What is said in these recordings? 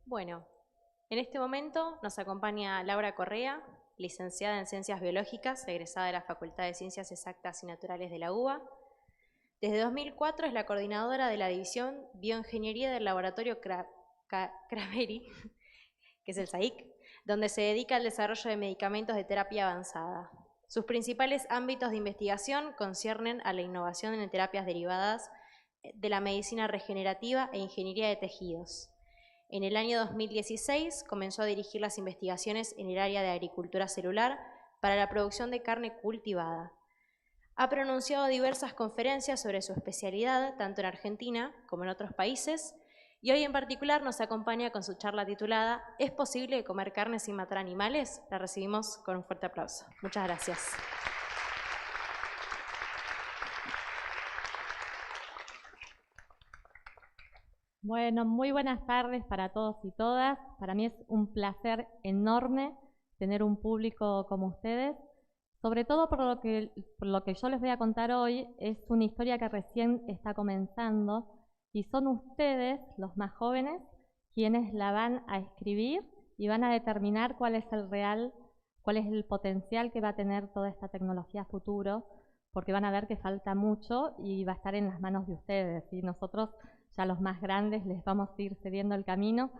Bueno, en este momento nos acompaña Laura Correa, licenciada en Ciencias Biológicas, egresada de la Facultad de Ciencias Exactas y Naturales de la UBA. Desde 2004 es la coordinadora de la División Bioingeniería del Laboratorio Kraveri, que es el SAIC, donde se dedica al desarrollo de medicamentos de terapia avanzada. Sus principales ámbitos de investigación conciernen a la innovación en terapias derivadas de la medicina regenerativa e ingeniería de tejidos. En el año 2016 comenzó a dirigir las investigaciones en el área de agricultura celular para la producción de carne cultivada. Ha pronunciado diversas conferencias sobre su especialidad, tanto en Argentina como en otros países, y hoy en particular nos acompaña con su charla titulada ¿Es posible comer carne sin matar animales? La recibimos con un fuerte aplauso. Muchas gracias. Bueno, muy buenas tardes para todos y todas. Para mí es un placer enorme tener un público como ustedes. Sobre todo por lo que yo les voy a contar hoy, es una historia que recién está comenzando y son ustedes, los más jóvenes, quienes la van a escribir y van a determinar cuál es el potencial que va a tener toda esta tecnología a futuro, porque van a ver que falta mucho y va a estar en las manos de ustedes. Y nosotros, ya los más grandes, les vamos a ir cediendo el camino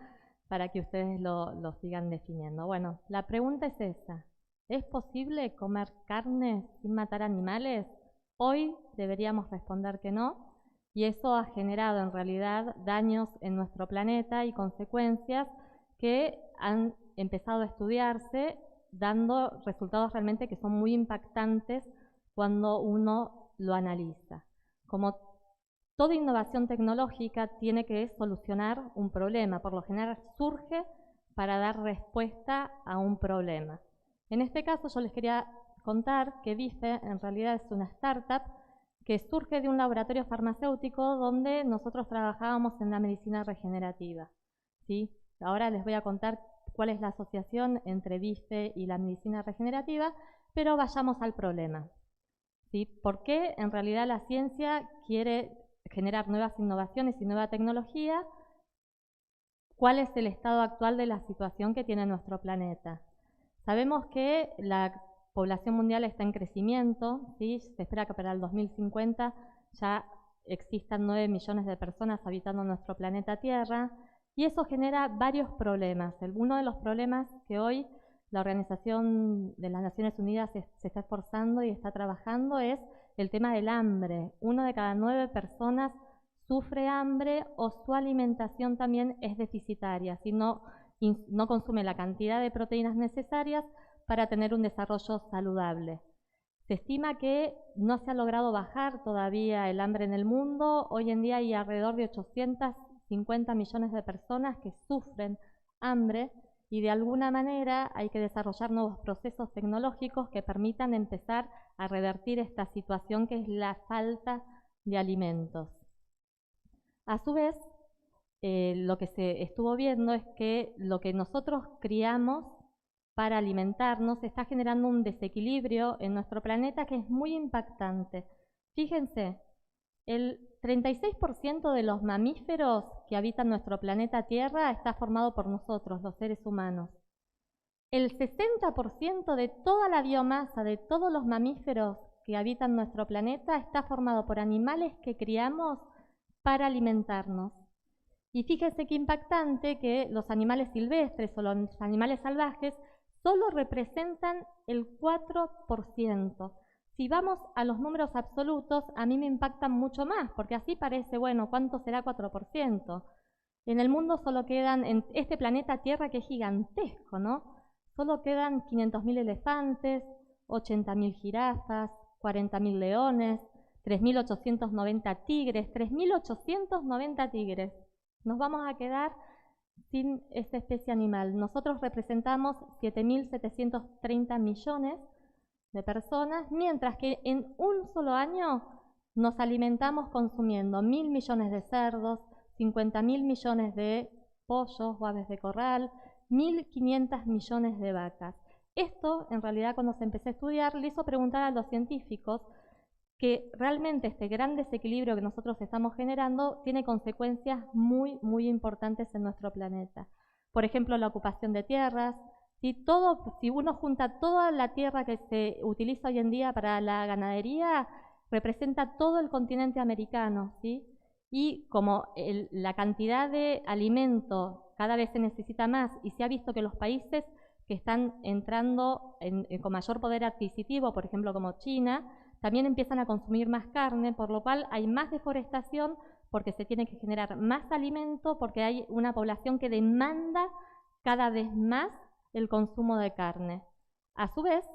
para que ustedes lo sigan definiendo. Bueno, la pregunta es esa. ¿Es posible comer carne sin matar animales? Hoy deberíamos responder que no, y eso ha generado en realidad daños en nuestro planeta y consecuencias que han empezado a estudiarse, dando resultados realmente que son muy impactantes cuando uno lo analiza. Como toda innovación tecnológica tiene que solucionar un problema, por lo general surge para dar respuesta a un problema. En este caso yo les quería contar que Bife en realidad es una startup que surge de un laboratorio farmacéutico donde nosotros trabajábamos en la medicina regenerativa. ¿Sí? Ahora les voy a contar cuál es la asociación entre Bife y la medicina regenerativa, pero vayamos al problema. ¿Sí? ¿Por qué en realidad la ciencia quiere generar nuevas innovaciones y nueva tecnología? ¿Cuál es el estado actual de la situación que tiene nuestro planeta? Sabemos que la población mundial está en crecimiento, ¿sí? Se espera que para el 2050 ya existan 9 millones de personas habitando nuestro planeta Tierra, y eso genera varios problemas. Uno de los problemas que hoy la Organización de las Naciones Unidas se está esforzando y está trabajando es el tema del hambre. 1 de cada 9 personas sufre hambre o su alimentación también es deficitaria, si no consume la cantidad de proteínas necesarias para tener un desarrollo saludable. Se estima que no se ha logrado bajar todavía el hambre en el mundo. Hoy en día hay alrededor de 850 millones de personas que sufren hambre y de alguna manera hay que desarrollar nuevos procesos tecnológicos que permitan empezar a revertir esta situación que es la falta de alimentos. A su vez, lo que se estuvo viendo es que lo que nosotros criamos para alimentarnos está generando un desequilibrio en nuestro planeta que es muy impactante. Fíjense, el 36% de los mamíferos que habitan nuestro planeta Tierra está formado por nosotros, los seres humanos. El 60% de toda la biomasa de todos los mamíferos que habitan nuestro planeta está formado por animales que criamos para alimentarnos. Y fíjense qué impactante que los animales silvestres o los animales salvajes solo representan el 4%. Si vamos a los números absolutos, a mí me impactan mucho más, porque así parece, bueno, ¿cuánto será 4%? En el mundo solo quedan, en este planeta Tierra que es gigantesco, ¿no? Solo quedan 500.000 elefantes, 80.000 jirafas, 40.000 leones, 3.890 tigres, 3.890 tigres. Nos vamos a quedar sin esta especie animal. Nosotros representamos 7.730 millones de personas, mientras que en un solo año nos alimentamos consumiendo 1.000 millones de cerdos, 50.000 millones de pollos o aves de corral, 1.500 millones de vacas. Esto, en realidad, cuando se empezó a estudiar, le hizo preguntar a los científicos que realmente este gran desequilibrio que nosotros estamos generando tiene consecuencias muy, muy importantes en nuestro planeta. por ejemplo, la ocupación de tierras. Si uno junta toda la tierra que se utiliza hoy en día para la ganadería, representa todo el continente americano, ¿sí? Y como la cantidad de alimento cada vez se necesita más y se ha visto que los países que están entrando con mayor poder adquisitivo, por ejemplo como China, también empiezan a consumir más carne, por lo cual hay más deforestación porque se tiene que generar más alimento, porque hay una población que demanda cada vez más el consumo de carne. A su vez,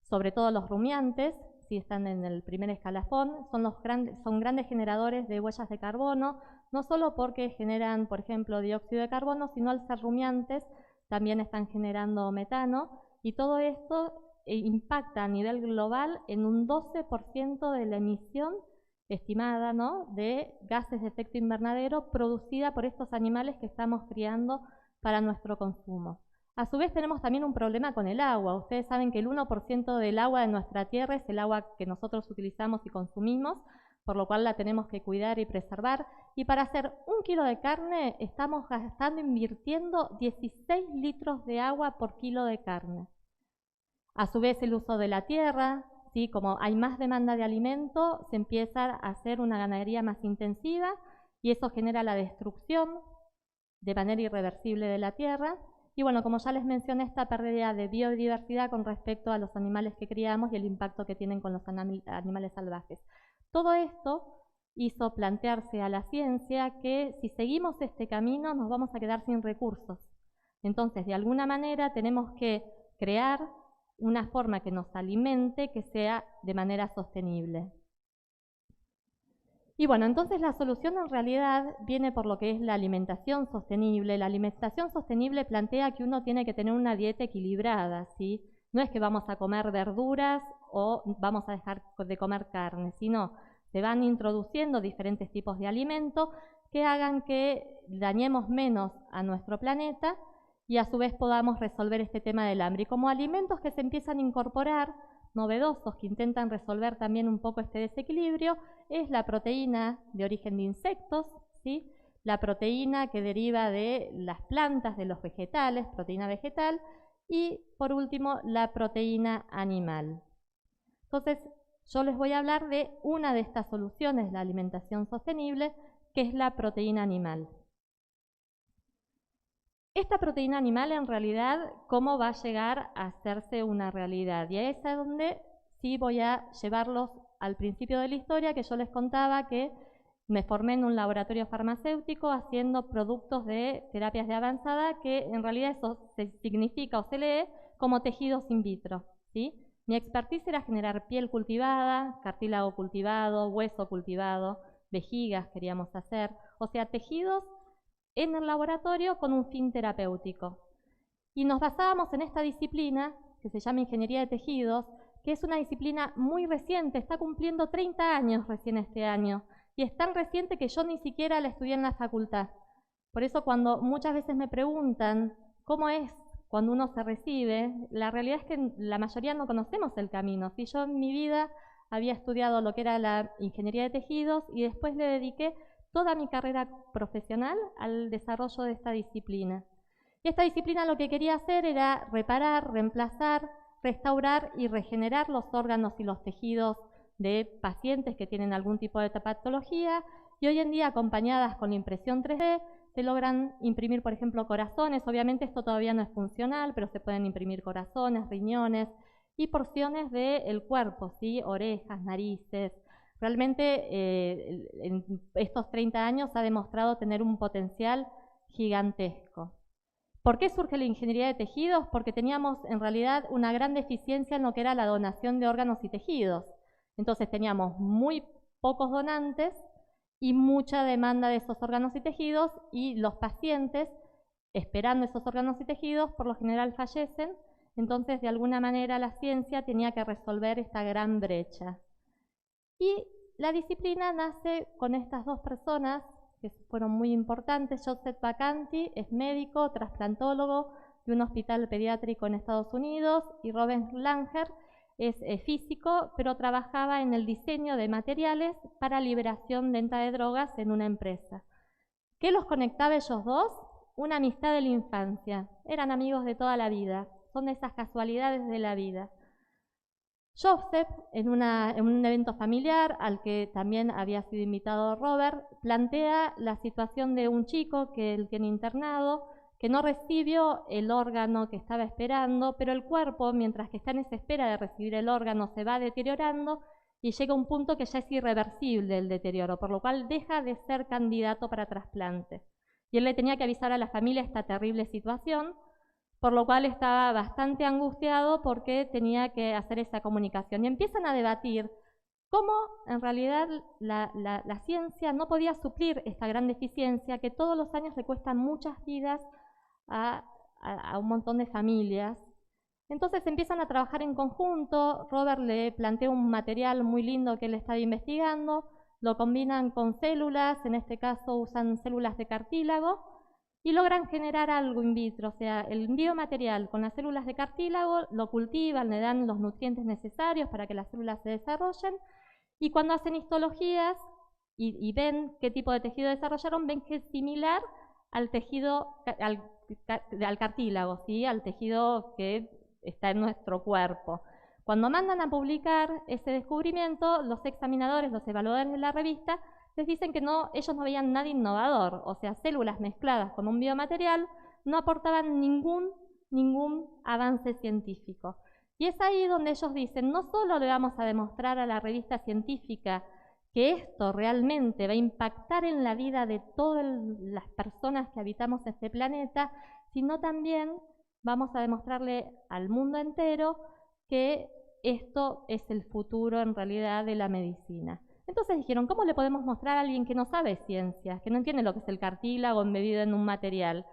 sobre todo los rumiantes, si están en el primer escalafón, son grandes generadores de huellas de carbono, no solo porque generan, por ejemplo, dióxido de carbono, sino al ser rumiantes también están generando metano, y todo esto impacta a nivel global en un 12% de la emisión estimada, ¿no?, de gases de efecto invernadero producida por estos animales que estamos criando para nuestro consumo. A su vez tenemos también un problema con el agua. Ustedes saben que el 1% del agua de nuestra tierra es el agua que nosotros utilizamos y consumimos, por lo cual la tenemos que cuidar y preservar. Y para hacer 1 kilo de carne estamos invirtiendo 16 litros de agua por kilo de carne. A su vez el uso de la tierra, ¿sí? Como hay más demanda de alimento, se empieza a hacer una ganadería más intensiva y eso genera la destrucción de manera irreversible de la tierra. Y bueno, como ya les mencioné, esta pérdida de biodiversidad con respecto a los animales que criamos y el impacto que tienen con los animales salvajes. Todo esto hizo plantearse a la ciencia que si seguimos este camino nos vamos a quedar sin recursos. Entonces, de alguna manera tenemos que crear una forma que nos alimente que sea de manera sostenible. Y bueno, entonces la solución en realidad viene por lo que es la alimentación sostenible. La alimentación sostenible plantea que uno tiene que tener una dieta equilibrada, ¿sí? No es que vamos a comer verduras o vamos a dejar de comer carne, sino se van introduciendo diferentes tipos de alimentos que hagan que dañemos menos a nuestro planeta y a su vez podamos resolver este tema del hambre. Y como alimentos que se empiezan a incorporar, novedosos, que intentan resolver también un poco este desequilibrio, es la proteína de origen de insectos, ¿sí? La proteína que deriva de las plantas, de los vegetales, proteína vegetal, y por último la proteína animal. Entonces yo les voy a hablar de una de estas soluciones de la alimentación sostenible, que es la proteína animal. Esta proteína animal, en realidad, ¿cómo va a llegar a hacerse una realidad? Y es a donde sí voy a llevarlos al principio de la historia, que yo les contaba que me formé en un laboratorio farmacéutico haciendo productos de terapias de avanzada, que en realidad eso se significa o se lee como tejidos in vitro, ¿sí? Mi expertise era generar piel cultivada, cartílago cultivado, hueso cultivado, vejigas queríamos hacer, o sea, tejidos en el laboratorio con un fin terapéutico. Y nos basábamos en esta disciplina, que se llama Ingeniería de Tejidos, que es una disciplina muy reciente, está cumpliendo 30 años recién este año, y es tan reciente que yo ni siquiera la estudié en la facultad. Por eso cuando muchas veces me preguntan cómo es cuando uno se recibe, la realidad es que la mayoría no conocemos el camino. Si yo en mi vida había estudiado lo que era la Ingeniería de Tejidos y después le dediqué toda mi carrera profesional al desarrollo de esta disciplina. Y esta disciplina lo que quería hacer era reparar, reemplazar, restaurar y regenerar los órganos y los tejidos de pacientes que tienen algún tipo de patología, y hoy en día, acompañadas con la impresión 3D, se logran imprimir, por ejemplo, corazones. Obviamente esto todavía no es funcional, pero se pueden imprimir corazones, riñones y porciones del cuerpo, ¿sí? Orejas, narices. Realmente en estos 30 años ha demostrado tener un potencial gigantesco. ¿Por qué surge la ingeniería de tejidos? Porque teníamos en realidad una gran deficiencia en lo que era la donación de órganos y tejidos. Entonces teníamos muy pocos donantes y mucha demanda de esos órganos y tejidos, y los pacientes esperando esos órganos y tejidos por lo general fallecen. Entonces de alguna manera la ciencia tenía que resolver esta gran brecha. Y la disciplina nace con estas dos personas que fueron muy importantes. Joseph Bacanti es médico, trasplantólogo de un hospital pediátrico en Estados Unidos, y Robert Langer es físico, pero trabajaba en el diseño de materiales para liberación de venta de drogas en una empresa. ¿Qué los conectaba ellos dos? una amistad de la infancia, eran amigos de toda la vida, son esas casualidades de la vida. Joseph, en un evento familiar al que también había sido invitado Robert, plantea la situación de un chico que él tiene internado, que no recibió el órgano que estaba esperando, pero el cuerpo, mientras que está en esa espera de recibir el órgano, se va deteriorando y llega a un punto que ya es irreversible el deterioro, por lo cual deja de ser candidato para trasplante. Y él le tenía que avisar a la familia esta terrible situación, por lo cual estaba bastante angustiado porque tenía que hacer esa comunicación. Y empiezan a debatir cómo en realidad la ciencia no podía suplir esta gran deficiencia que todos los años le cuesta muchas vidas a un montón de familias. Entonces empiezan a trabajar en conjunto. Robert le plantea un material muy lindo que él estaba investigando, lo combinan con células, en este caso usan células de cartílago, y logran generar algo in vitro, o sea, el biomaterial con las células de cartílago lo cultivan, le dan los nutrientes necesarios para que las células se desarrollen, y cuando hacen histologías y ven qué tipo de tejido desarrollaron, ven que es similar al tejido, al cartílago, ¿sí? Al tejido que está en nuestro cuerpo. Cuando mandan a publicar ese descubrimiento, los examinadores, los evaluadores de la revista, les dicen que ellos no veían nada innovador, o sea, células mezcladas con un biomaterial no aportaban ningún avance científico. Y es ahí donde ellos dicen, no solo le vamos a demostrar a la revista científica que esto realmente va a impactar en la vida de todas las personas que habitamos este planeta, sino también vamos a demostrarle al mundo entero que esto es el futuro en realidad de la medicina. Entonces dijeron, ¿cómo le podemos mostrar a alguien que no sabe ciencias, que no entiende lo que es el cartílago embebido en un material?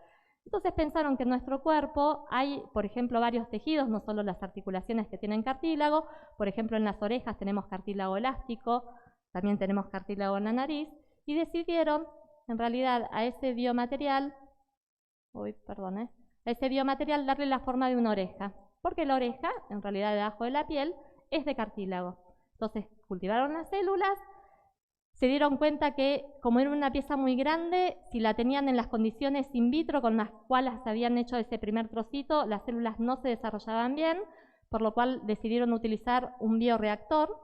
Entonces pensaron que en nuestro cuerpo hay, por ejemplo, varios tejidos, no solo las articulaciones que tienen cartílago, por ejemplo en las orejas tenemos cartílago elástico, también tenemos cartílago en la nariz, y decidieron en realidad a ese biomaterial, darle la forma de una oreja, porque la oreja, en realidad debajo de la piel, es de cartílago. Entonces cultivaron las células, se dieron cuenta que como era una pieza muy grande, si la tenían en las condiciones in vitro con las cuales habían hecho ese primer trocito, las células no se desarrollaban bien, por lo cual decidieron utilizar un bioreactor.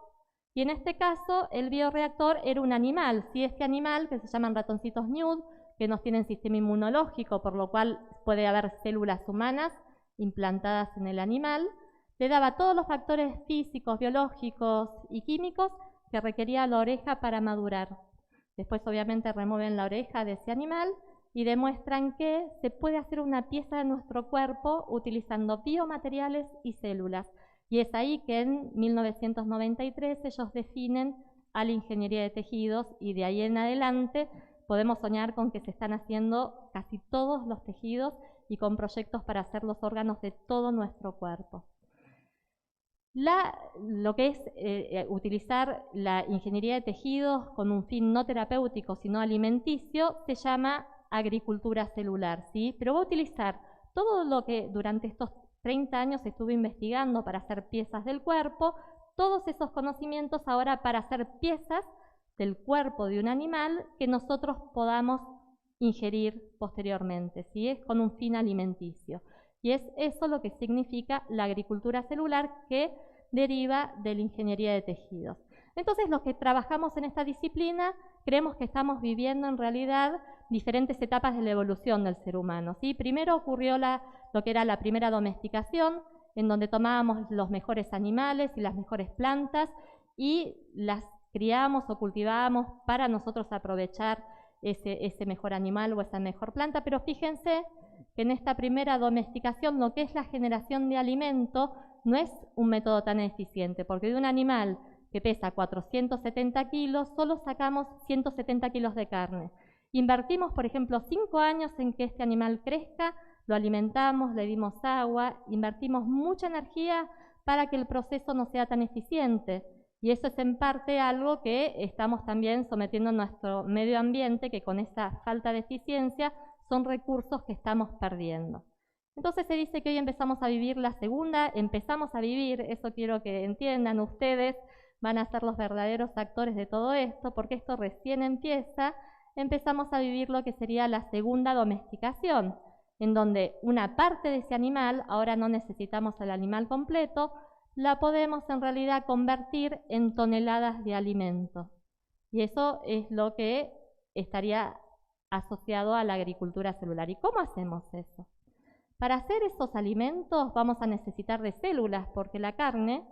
Y en este caso, el bioreactor era un animal, ¿sí? Este animal, que se llaman ratoncitos Nude, que no tienen sistema inmunológico, por lo cual puede haber células humanas implantadas en el animal, le daba todos los factores físicos, biológicos y químicos que requería la oreja para madurar. Después obviamente remueven la oreja de ese animal y demuestran que se puede hacer una pieza de nuestro cuerpo utilizando biomateriales y células. Y es ahí que en 1993 ellos definen a la ingeniería de tejidos y de ahí en adelante podemos soñar con que se están haciendo casi todos los tejidos y con proyectos para hacer los órganos de todo nuestro cuerpo. Lo que es utilizar la ingeniería de tejidos con un fin no terapéutico, sino alimenticio, se llama agricultura celular, ¿sí? Pero va a utilizar todo lo que durante estos 30 años estuve investigando para hacer piezas del cuerpo, todos esos conocimientos ahora para hacer piezas del cuerpo de un animal que nosotros podamos ingerir posteriormente, ¿sí? Es con un fin alimenticio. Y es eso lo que significa la agricultura celular que deriva de la ingeniería de tejidos. Entonces, los que trabajamos en esta disciplina creemos que estamos viviendo en realidad diferentes etapas de la evolución del ser humano, ¿sí? Primero ocurrió lo que era la primera domesticación, en donde tomábamos los mejores animales y las mejores plantas y las criábamos o cultivábamos para nosotros aprovechar ese mejor animal o esa mejor planta, pero fíjense que en esta primera domesticación lo que es la generación de alimento no es un método tan eficiente, porque de un animal que pesa 470 kilos solo sacamos 170 kilos de carne. Invertimos, por ejemplo, 5 años en que este animal crezca, lo alimentamos, le dimos agua, invertimos mucha energía para que el proceso no sea tan eficiente. Y eso es en parte algo que estamos también sometiendo a nuestro medio ambiente, que con esa falta de eficiencia son recursos que estamos perdiendo. Entonces se dice que hoy empezamos a vivir eso quiero que entiendan ustedes, van a ser los verdaderos actores de todo esto, porque esto recién empieza empezamos a vivir lo que sería la segunda domesticación, en donde una parte de ese animal, ahora no necesitamos el animal completo, la podemos en realidad convertir en toneladas de alimento. Y eso es lo que estaría asociado a la agricultura celular. ¿Y cómo hacemos eso? Para hacer esos alimentos vamos a necesitar de células, porque la carne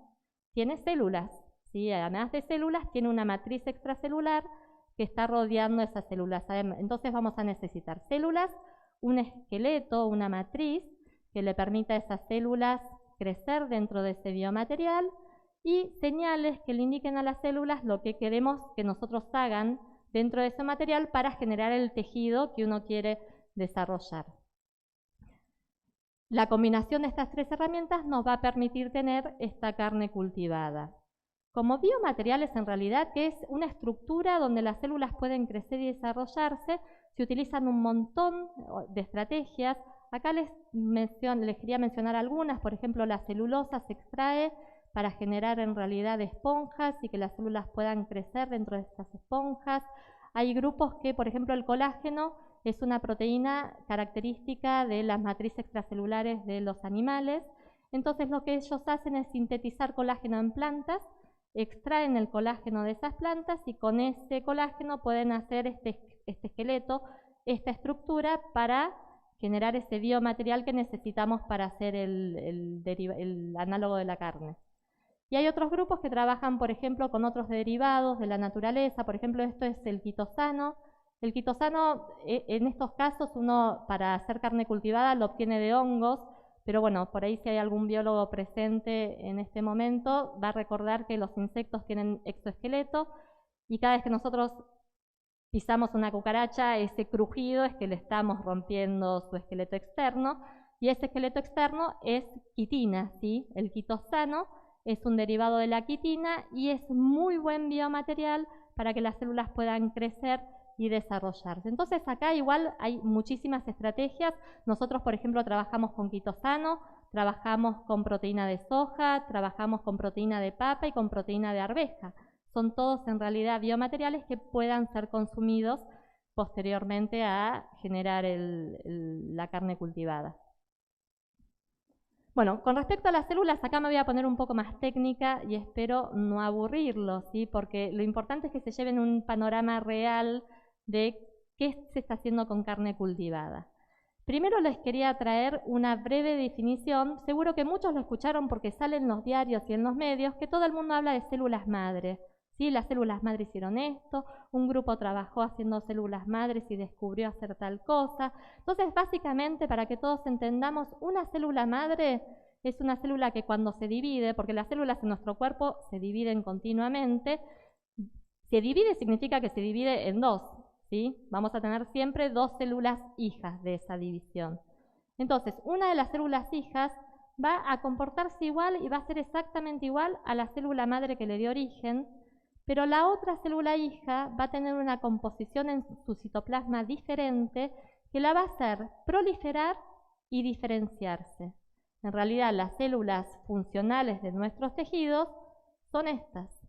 tiene células, ¿sí? Además de células, tiene una matriz extracelular que está rodeando esas células. Entonces vamos a necesitar células, un esqueleto, una matriz que le permita a esas células crecer dentro de ese biomaterial y señales que le indiquen a las células lo que queremos que nosotros hagan dentro de ese material para generar el tejido que uno quiere desarrollar. La combinación de estas tres herramientas nos va a permitir tener esta carne cultivada. Como biomateriales, en realidad, que es una estructura donde las células pueden crecer y desarrollarse, se utilizan un montón de estrategias. Acá les quería mencionar algunas. Por ejemplo, la celulosa se extrae para generar en realidad esponjas y que las células puedan crecer dentro de estas esponjas. Hay grupos que, por ejemplo, el colágeno es una proteína característica de las matrices extracelulares de los animales. Entonces lo que ellos hacen es sintetizar colágeno en plantas, extraen el colágeno de esas plantas y con ese colágeno pueden hacer este esqueleto, esta estructura para generar ese biomaterial que necesitamos para hacer el análogo de la carne. Y hay otros grupos que trabajan, por ejemplo, con otros derivados de la naturaleza. Por ejemplo, esto es el quitosano. El quitosano, en estos casos, uno para hacer carne cultivada lo obtiene de hongos, pero bueno, por ahí si hay algún biólogo presente en este momento, va a recordar que los insectos tienen exoesqueleto y cada vez que nosotros pisamos una cucaracha, ese crujido es que le estamos rompiendo su esqueleto externo, y ese esqueleto externo es quitina, ¿sí? El quitosano es un derivado de la quitina y es muy buen biomaterial para que las células puedan crecer y desarrollarse. Entonces acá igual hay muchísimas estrategias. Nosotros, por ejemplo, trabajamos con quitosano, trabajamos con proteína de soja, trabajamos con proteína de papa y con proteína de arveja. Son todos en realidad biomateriales que puedan ser consumidos posteriormente a generar la carne cultivada. Bueno, con respecto a las células, acá me voy a poner un poco más técnica y espero no aburrirlos, ¿sí? Porque lo importante es que se lleven un panorama real de qué se está haciendo con carne cultivada. Primero les quería traer una breve definición. Seguro que muchos lo escucharon porque sale en los diarios y en los medios que todo el mundo habla de células madre. ¿Sí? Las células madre hicieron esto, un grupo trabajó haciendo células madres y descubrió hacer tal cosa. Entonces, básicamente, para que todos entendamos, una célula madre es una célula que cuando se divide, porque las células en nuestro cuerpo se dividen continuamente, se divide significa que se divide en dos, ¿sí? Vamos a tener siempre dos células hijas de esa división. Entonces, una de las células hijas va a comportarse igual y va a ser exactamente igual a la célula madre que le dio origen, pero la otra célula hija va a tener una composición en su citoplasma diferente que la va a hacer proliferar y diferenciarse. En realidad, las células funcionales de nuestros tejidos son estas.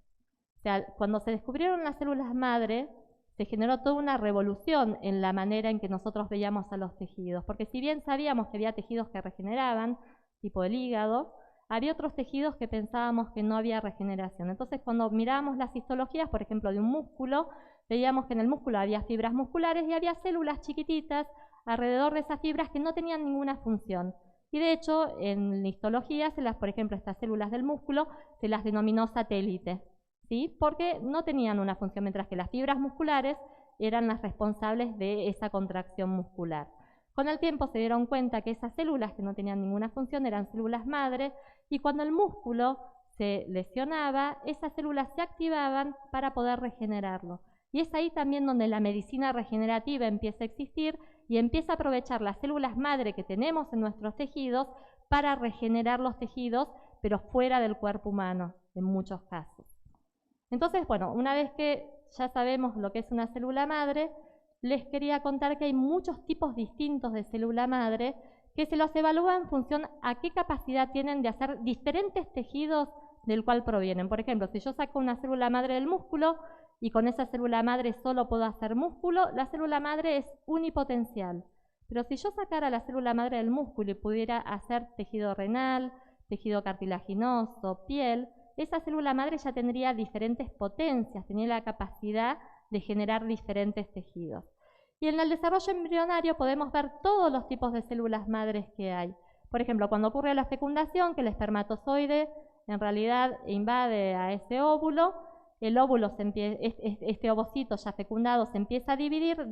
O sea, cuando se descubrieron las células madre, se generó toda una revolución en la manera en que nosotros veíamos a los tejidos, porque si bien sabíamos que había tejidos que regeneraban, tipo el hígado, había otros tejidos que pensábamos que no había regeneración. Entonces, cuando mirábamos las histologías, por ejemplo, de un músculo, veíamos que en el músculo había fibras musculares y había células chiquititas alrededor de esas fibras que no tenían ninguna función. Y de hecho, en histología, por ejemplo, estas células del músculo se las denominó satélite, ¿sí? Porque no tenían una función, mientras que las fibras musculares eran las responsables de esa contracción muscular. Con el tiempo se dieron cuenta que esas células que no tenían ninguna función eran células madre, y cuando el músculo se lesionaba, esas células se activaban para poder regenerarlo. Y es ahí también donde la medicina regenerativa empieza a existir y empieza a aprovechar las células madre que tenemos en nuestros tejidos para regenerar los tejidos, pero fuera del cuerpo humano, en muchos casos. Entonces, bueno, una vez que ya sabemos lo que es una célula madre, les quería contar que hay muchos tipos distintos de célula madre que se los evalúa en función a qué capacidad tienen de hacer diferentes tejidos del cual provienen. Por ejemplo, si yo saco una célula madre del músculo y con esa célula madre solo puedo hacer músculo, la célula madre es unipotencial. Pero si yo sacara la célula madre del músculo y pudiera hacer tejido renal, tejido cartilaginoso, piel, esa célula madre ya tendría diferentes potencias, tendría la capacidad de generar diferentes tejidos. Y en el desarrollo embrionario podemos ver todos los tipos de células madres que hay. Por ejemplo, cuando ocurre la fecundación, que el espermatozoide en realidad invade a ese óvulo, el óvulo, este ovocito ya fecundado se empieza a dividir,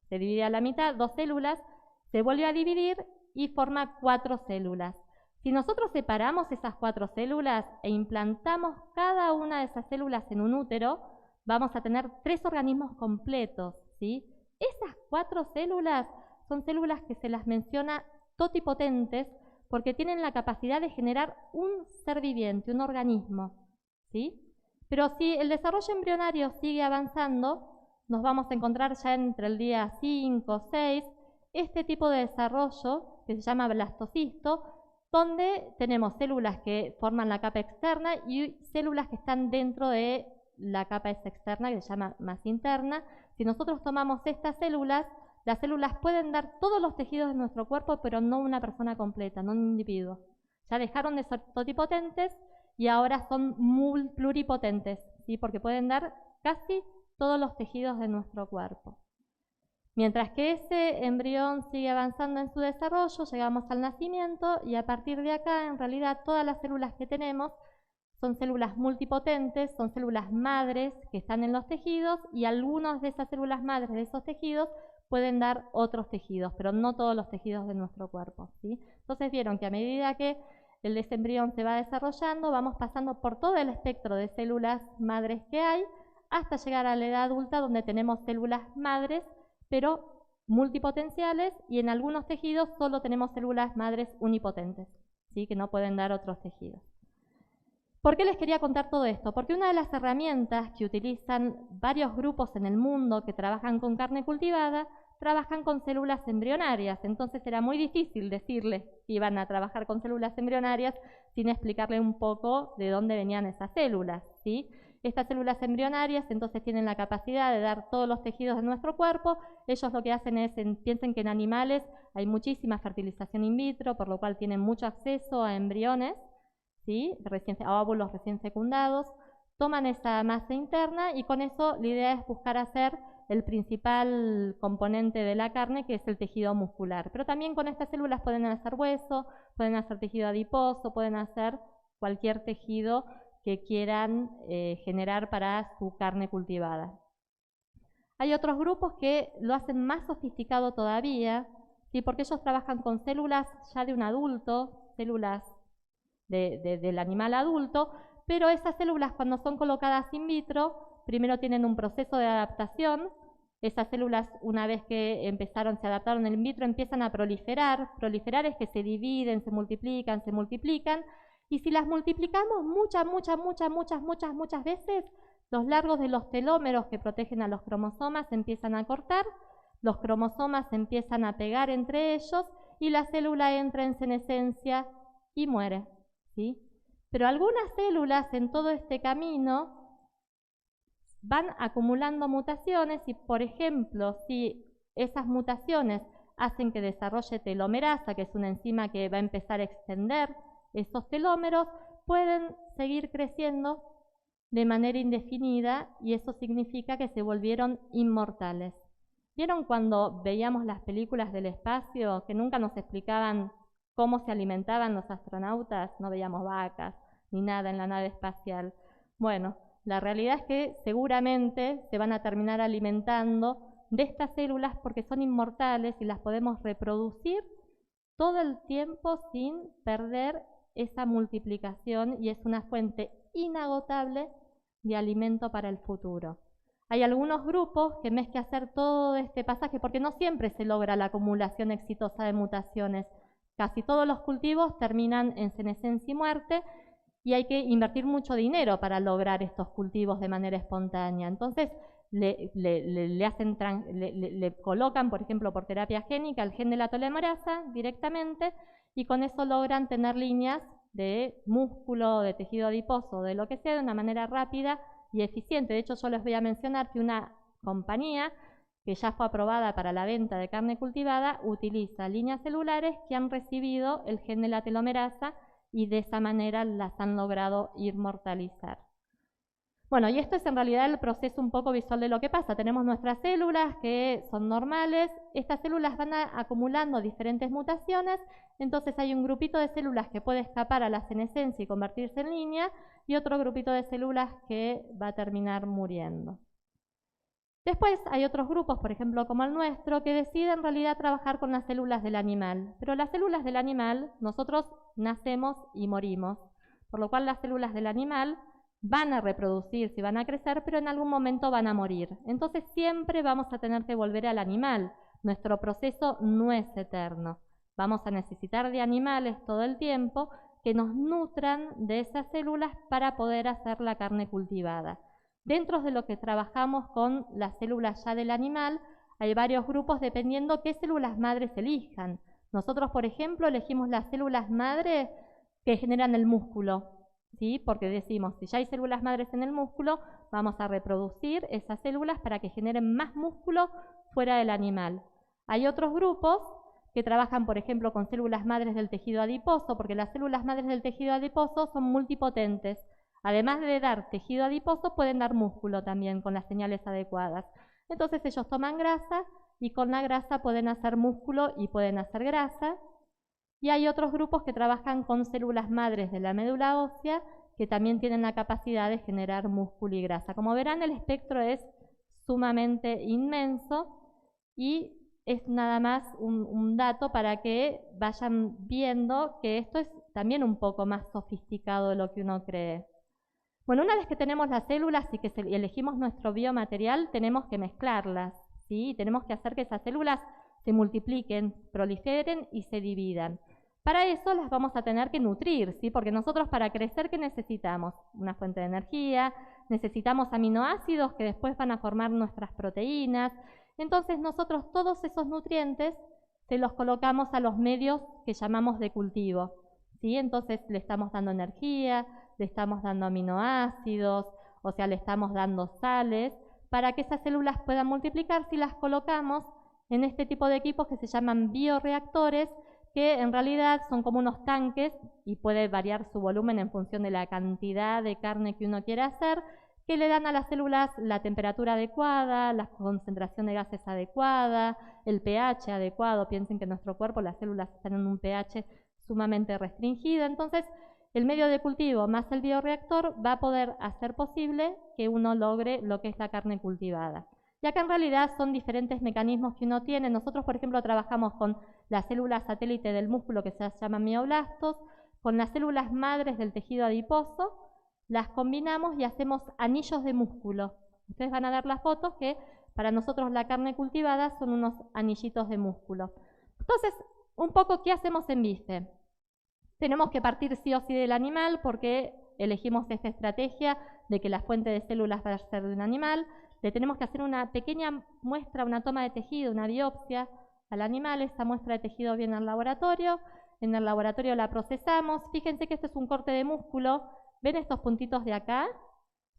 se divide a la mitad, 2 células, se vuelve a dividir y forma 4 células. Si nosotros separamos esas 4 células e implantamos cada una de esas células en un útero, vamos a tener 3 organismos completos, ¿sí? Esas 4 células son células que se las menciona totipotentes porque tienen la capacidad de generar un ser viviente, un organismo, ¿sí? Pero si el desarrollo embrionario sigue avanzando, nos vamos a encontrar ya entre el día 5 o 6 este tipo de desarrollo que se llama blastocisto, donde tenemos células que forman la capa externa y células que están dentro de la capa esa externa que se llama masa interna. Si nosotros tomamos estas células, las células pueden dar todos los tejidos de nuestro cuerpo, pero no una persona completa, no un individuo. Ya dejaron de ser totipotentes y ahora son pluripotentes, ¿sí? Porque pueden dar casi todos los tejidos de nuestro cuerpo. Mientras que ese embrión sigue avanzando en su desarrollo, llegamos al nacimiento y a partir de acá, en realidad, todas las células que tenemos son células multipotentes, son células madres que están en los tejidos y algunas de esas células madres de esos tejidos pueden dar otros tejidos, pero no todos los tejidos de nuestro cuerpo, ¿sí? Entonces vieron que a medida que ese embrión se va desarrollando, vamos pasando por todo el espectro de células madres que hay, hasta llegar a la edad adulta donde tenemos células madres, pero multipotenciales, y en algunos tejidos solo tenemos células madres unipotentes, ¿sí? Que no pueden dar otros tejidos. ¿Por qué les quería contar todo esto? Porque una de las herramientas que utilizan varios grupos en el mundo que trabajan con carne cultivada, trabajan con células embrionarias. Entonces era muy difícil decirles que iban a trabajar con células embrionarias sin explicarle un poco de dónde venían esas células, ¿sí? Estas células embrionarias entonces tienen la capacidad de dar todos los tejidos de nuestro cuerpo. Ellos lo que hacen es, piensen que en animales hay muchísima fertilización in vitro, por lo cual tienen mucho acceso a embriones, ¿sí? A óvulos recién fecundados, toman esa masa interna y con eso la idea es buscar hacer el principal componente de la carne, que es el tejido muscular. Pero también con estas células pueden hacer hueso, pueden hacer tejido adiposo, pueden hacer cualquier tejido que quieran generar para su carne cultivada. Hay otros grupos que lo hacen más sofisticado todavía, ¿sí? Porque ellos trabajan con células ya de un adulto, células del animal adulto, pero esas células cuando son colocadas in vitro, primero tienen un proceso de adaptación. Esas células, una vez que se adaptaron in vitro, empiezan a proliferar. Proliferar es que se dividen, se multiplican, y si las multiplicamos muchas veces, los largos de los telómeros que protegen a los cromosomas se empiezan a cortar, los cromosomas se empiezan a pegar entre ellos y la célula entra en senescencia y muere, ¿sí? Pero algunas células en todo este camino van acumulando mutaciones y, por ejemplo, si esas mutaciones hacen que desarrolle telomerasa, que es una enzima que va a empezar a extender esos telómeros, pueden seguir creciendo de manera indefinida y eso significa que se volvieron inmortales. ¿Vieron cuando veíamos las películas del espacio que nunca nos explicaban cómo se alimentaban los astronautas? No veíamos vacas ni nada en la nave espacial. Bueno, la realidad es que seguramente se van a terminar alimentando de estas células porque son inmortales y las podemos reproducir todo el tiempo sin perder esa multiplicación y es una fuente inagotable de alimento para el futuro. Hay algunos grupos que en vez que hacer todo este pasaje, porque no siempre se logra la acumulación exitosa de mutaciones, casi todos los cultivos terminan en senescencia y muerte y hay que invertir mucho dinero para lograr estos cultivos de manera espontánea. Entonces le colocan, por ejemplo, por terapia génica el gen de la telomerasa directamente y con eso logran tener líneas de músculo, de tejido adiposo, de lo que sea, de una manera rápida y eficiente. De hecho, yo les voy a mencionar que una compañía que ya fue aprobada para la venta de carne cultivada utiliza líneas celulares que han recibido el gen de la telomerasa y de esa manera las han logrado inmortalizar. Bueno, y esto es en realidad el proceso un poco visual de lo que pasa. Tenemos nuestras células que son normales, estas células van acumulando diferentes mutaciones, entonces hay un grupito de células que puede escapar a la senescencia y convertirse en línea, y otro grupito de células que va a terminar muriendo. Después hay otros grupos, por ejemplo como el nuestro, que deciden en realidad trabajar con las células del animal. Pero las células del animal, nosotros nacemos y morimos, por lo cual las células del animal van a reproducirse y van a crecer, pero en algún momento van a morir. Entonces siempre vamos a tener que volver al animal. Nuestro proceso no es eterno. Vamos a necesitar de animales todo el tiempo que nos nutran de esas células para poder hacer la carne cultivada. Dentro de lo que trabajamos con las células ya del animal, hay varios grupos dependiendo qué células madres elijan. Nosotros, por ejemplo, elegimos las células madre que generan el músculo, ¿sí? Porque decimos, si ya hay células madres en el músculo, vamos a reproducir esas células para que generen más músculo fuera del animal. Hay otros grupos que trabajan, por ejemplo, con células madres del tejido adiposo, porque las células madres del tejido adiposo son multipotentes. Además de dar tejido adiposo, pueden dar músculo también con las señales adecuadas. Entonces ellos toman grasa y con la grasa pueden hacer músculo y pueden hacer grasa. Y hay otros grupos que trabajan con células madres de la médula ósea que también tienen la capacidad de generar músculo y grasa. Como verán, el espectro es sumamente inmenso y es nada más un dato para que vayan viendo que esto es también un poco más sofisticado de lo que uno cree. Bueno, una vez que tenemos las células y que elegimos nuestro biomaterial, tenemos que mezclarlas, ¿sí? Tenemos que hacer que esas células se multipliquen, proliferen y se dividan. Para eso las vamos a tener que nutrir, ¿sí? Porque nosotros para crecer, ¿qué necesitamos? Una fuente de energía, necesitamos aminoácidos que después van a formar nuestras proteínas. Entonces nosotros todos esos nutrientes se los colocamos a los medios que llamamos de cultivo, ¿sí? Entonces le estamos dando energía, le estamos dando aminoácidos, o sea, le estamos dando sales, para que esas células puedan multiplicarse y las colocamos en este tipo de equipos que se llaman bioreactores, que en realidad son como unos tanques y puede variar su volumen en función de la cantidad de carne que uno quiera hacer, que le dan a las células la temperatura adecuada, la concentración de gases adecuada, el pH adecuado. Piensen que en nuestro cuerpo las células están en un pH sumamente restringido, entonces el medio de cultivo más el bioreactor va a poder hacer posible que uno logre lo que es la carne cultivada. Y acá en realidad son diferentes mecanismos que uno tiene. Nosotros, por ejemplo, trabajamos con las células satélite del músculo que se llaman mioblastos, con las células madres del tejido adiposo, las combinamos y hacemos anillos de músculo. Ustedes van a ver las fotos que para nosotros la carne cultivada son unos anillitos de músculo. Entonces, un poco, ¿qué hacemos en BIFE? Tenemos que partir sí o sí del animal porque elegimos esta estrategia de que la fuente de células va a ser de un animal. Le tenemos que hacer una pequeña muestra, una toma de tejido, una biopsia al animal. Esta muestra de tejido viene al laboratorio. En el laboratorio la procesamos. Fíjense que este es un corte de músculo. ¿Ven estos puntitos de acá?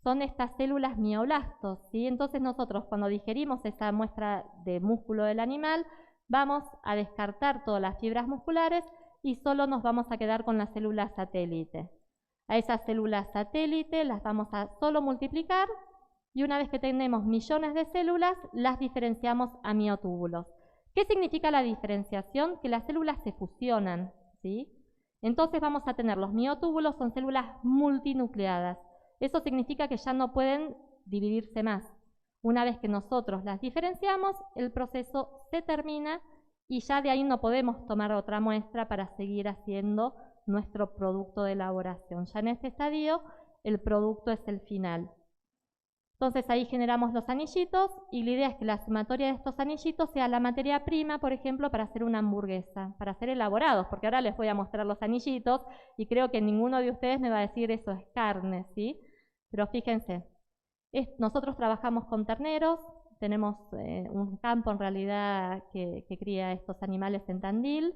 Son estas células mioblastos, ¿sí? Entonces nosotros cuando digerimos esa muestra de músculo del animal, vamos a descartar todas las fibras musculares y solo nos vamos a quedar con las células satélite. A esas células satélite las vamos a solo multiplicar y una vez que tenemos millones de células, las diferenciamos a miotúbulos. ¿Qué significa la diferenciación? Que las células se fusionan, ¿sí? Entonces vamos a tener los miotúbulos, son células multinucleadas. Eso significa que ya no pueden dividirse más. Una vez que nosotros las diferenciamos, el proceso se termina y ya de ahí no podemos tomar otra muestra para seguir haciendo nuestro producto de elaboración. Ya en este estadio el producto es el final. Entonces ahí generamos los anillitos y la idea es que la sumatoria de estos anillitos sea la materia prima, por ejemplo, para hacer una hamburguesa, para hacer elaborados, porque ahora les voy a mostrar los anillitos y creo que ninguno de ustedes me va a decir eso es carne, ¿sí? Pero fíjense, nosotros trabajamos con terneros, tenemos un campo en realidad que cría estos animales en Tandil.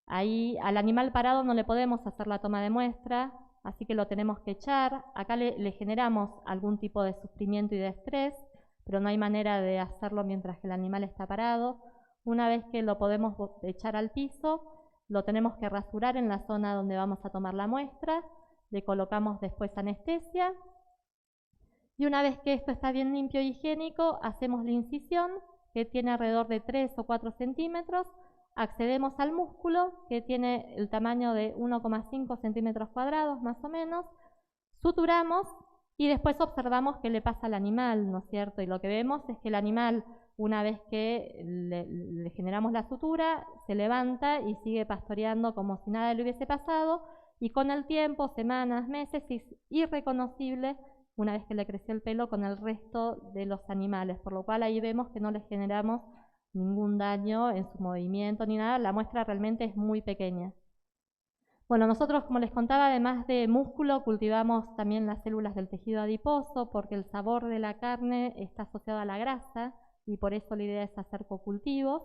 Ahí al animal parado no le podemos hacer la toma de muestra, así que lo tenemos que echar. Acá le generamos algún tipo de sufrimiento y de estrés, pero no hay manera de hacerlo mientras que el animal está parado. Una vez que lo podemos echar al piso, lo tenemos que rasurar en la zona donde vamos a tomar la muestra, le colocamos después anestesia, y una vez que esto está bien limpio y higiénico, hacemos la incisión, que tiene alrededor de 3 o 4 centímetros, accedemos al músculo, que tiene el tamaño de 1,5 centímetros cuadrados más o menos, suturamos y después observamos qué le pasa al animal, ¿no es cierto? Y lo que vemos es que el animal, una vez que le generamos la sutura, se levanta y sigue pastoreando como si nada le hubiese pasado, y con el tiempo, semanas, meses, es irreconocible una vez que le creció el pelo con el resto de los animales, por lo cual ahí vemos que no les generamos ningún daño en su movimiento ni nada. La muestra realmente es muy pequeña. Bueno, nosotros, como les contaba, además de músculo, cultivamos también las células del tejido adiposo, porque el sabor de la carne está asociado a la grasa, y por eso la idea es hacer cocultivos.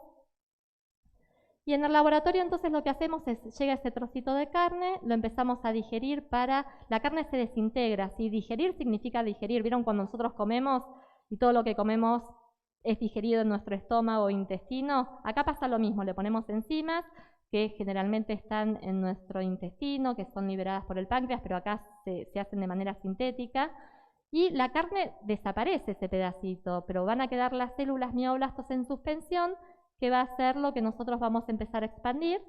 Y en el laboratorio entonces lo que hacemos es, llega ese trocito de carne, lo empezamos a digerir la carne se desintegra, ¿sí? Digerir significa digerir. ¿Vieron cuando nosotros comemos y todo lo que comemos es digerido en nuestro estómago o intestino? Acá pasa lo mismo, le ponemos enzimas que generalmente están en nuestro intestino, que son liberadas por el páncreas, pero acá se hacen de manera sintética. Y la carne desaparece ese pedacito, pero van a quedar las células mioblastos en suspensión, que va a ser lo que nosotros vamos a empezar a expandir,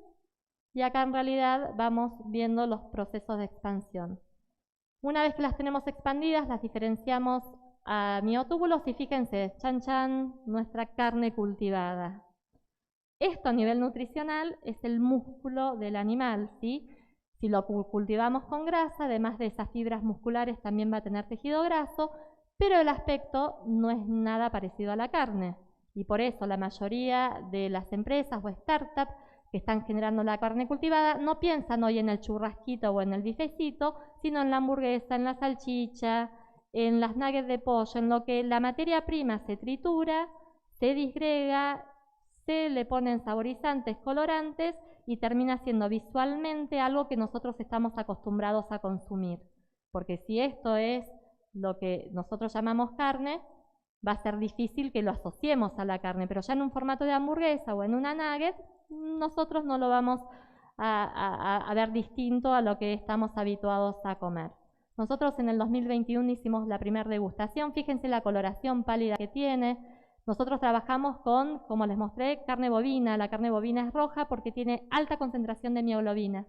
y acá en realidad vamos viendo los procesos de expansión. Una vez que las tenemos expandidas, las diferenciamos a miotúbulos y fíjense, chan chan, nuestra carne cultivada. Esto a nivel nutricional es el músculo del animal, ¿sí? Si lo cultivamos con grasa, además de esas fibras musculares también va a tener tejido graso, pero el aspecto no es nada parecido a la carne. Y por eso la mayoría de las empresas o startups que están generando la carne cultivada no piensan hoy en el churrasquito o en el bifecito, sino en la hamburguesa, en la salchicha, en las nuggets de pollo, en lo que la materia prima se tritura, se disgrega, se le ponen saborizantes, colorantes y termina siendo visualmente algo que nosotros estamos acostumbrados a consumir. Porque si esto es lo que nosotros llamamos carne, va a ser difícil que lo asociemos a la carne, pero ya en un formato de hamburguesa o en una nugget, nosotros no lo vamos a ver distinto a lo que estamos habituados a comer. Nosotros en el 2021 hicimos la primera degustación, fíjense la coloración pálida que tiene. Nosotros trabajamos con, como les mostré, carne bovina. La carne bovina es roja porque tiene alta concentración de mioglobina,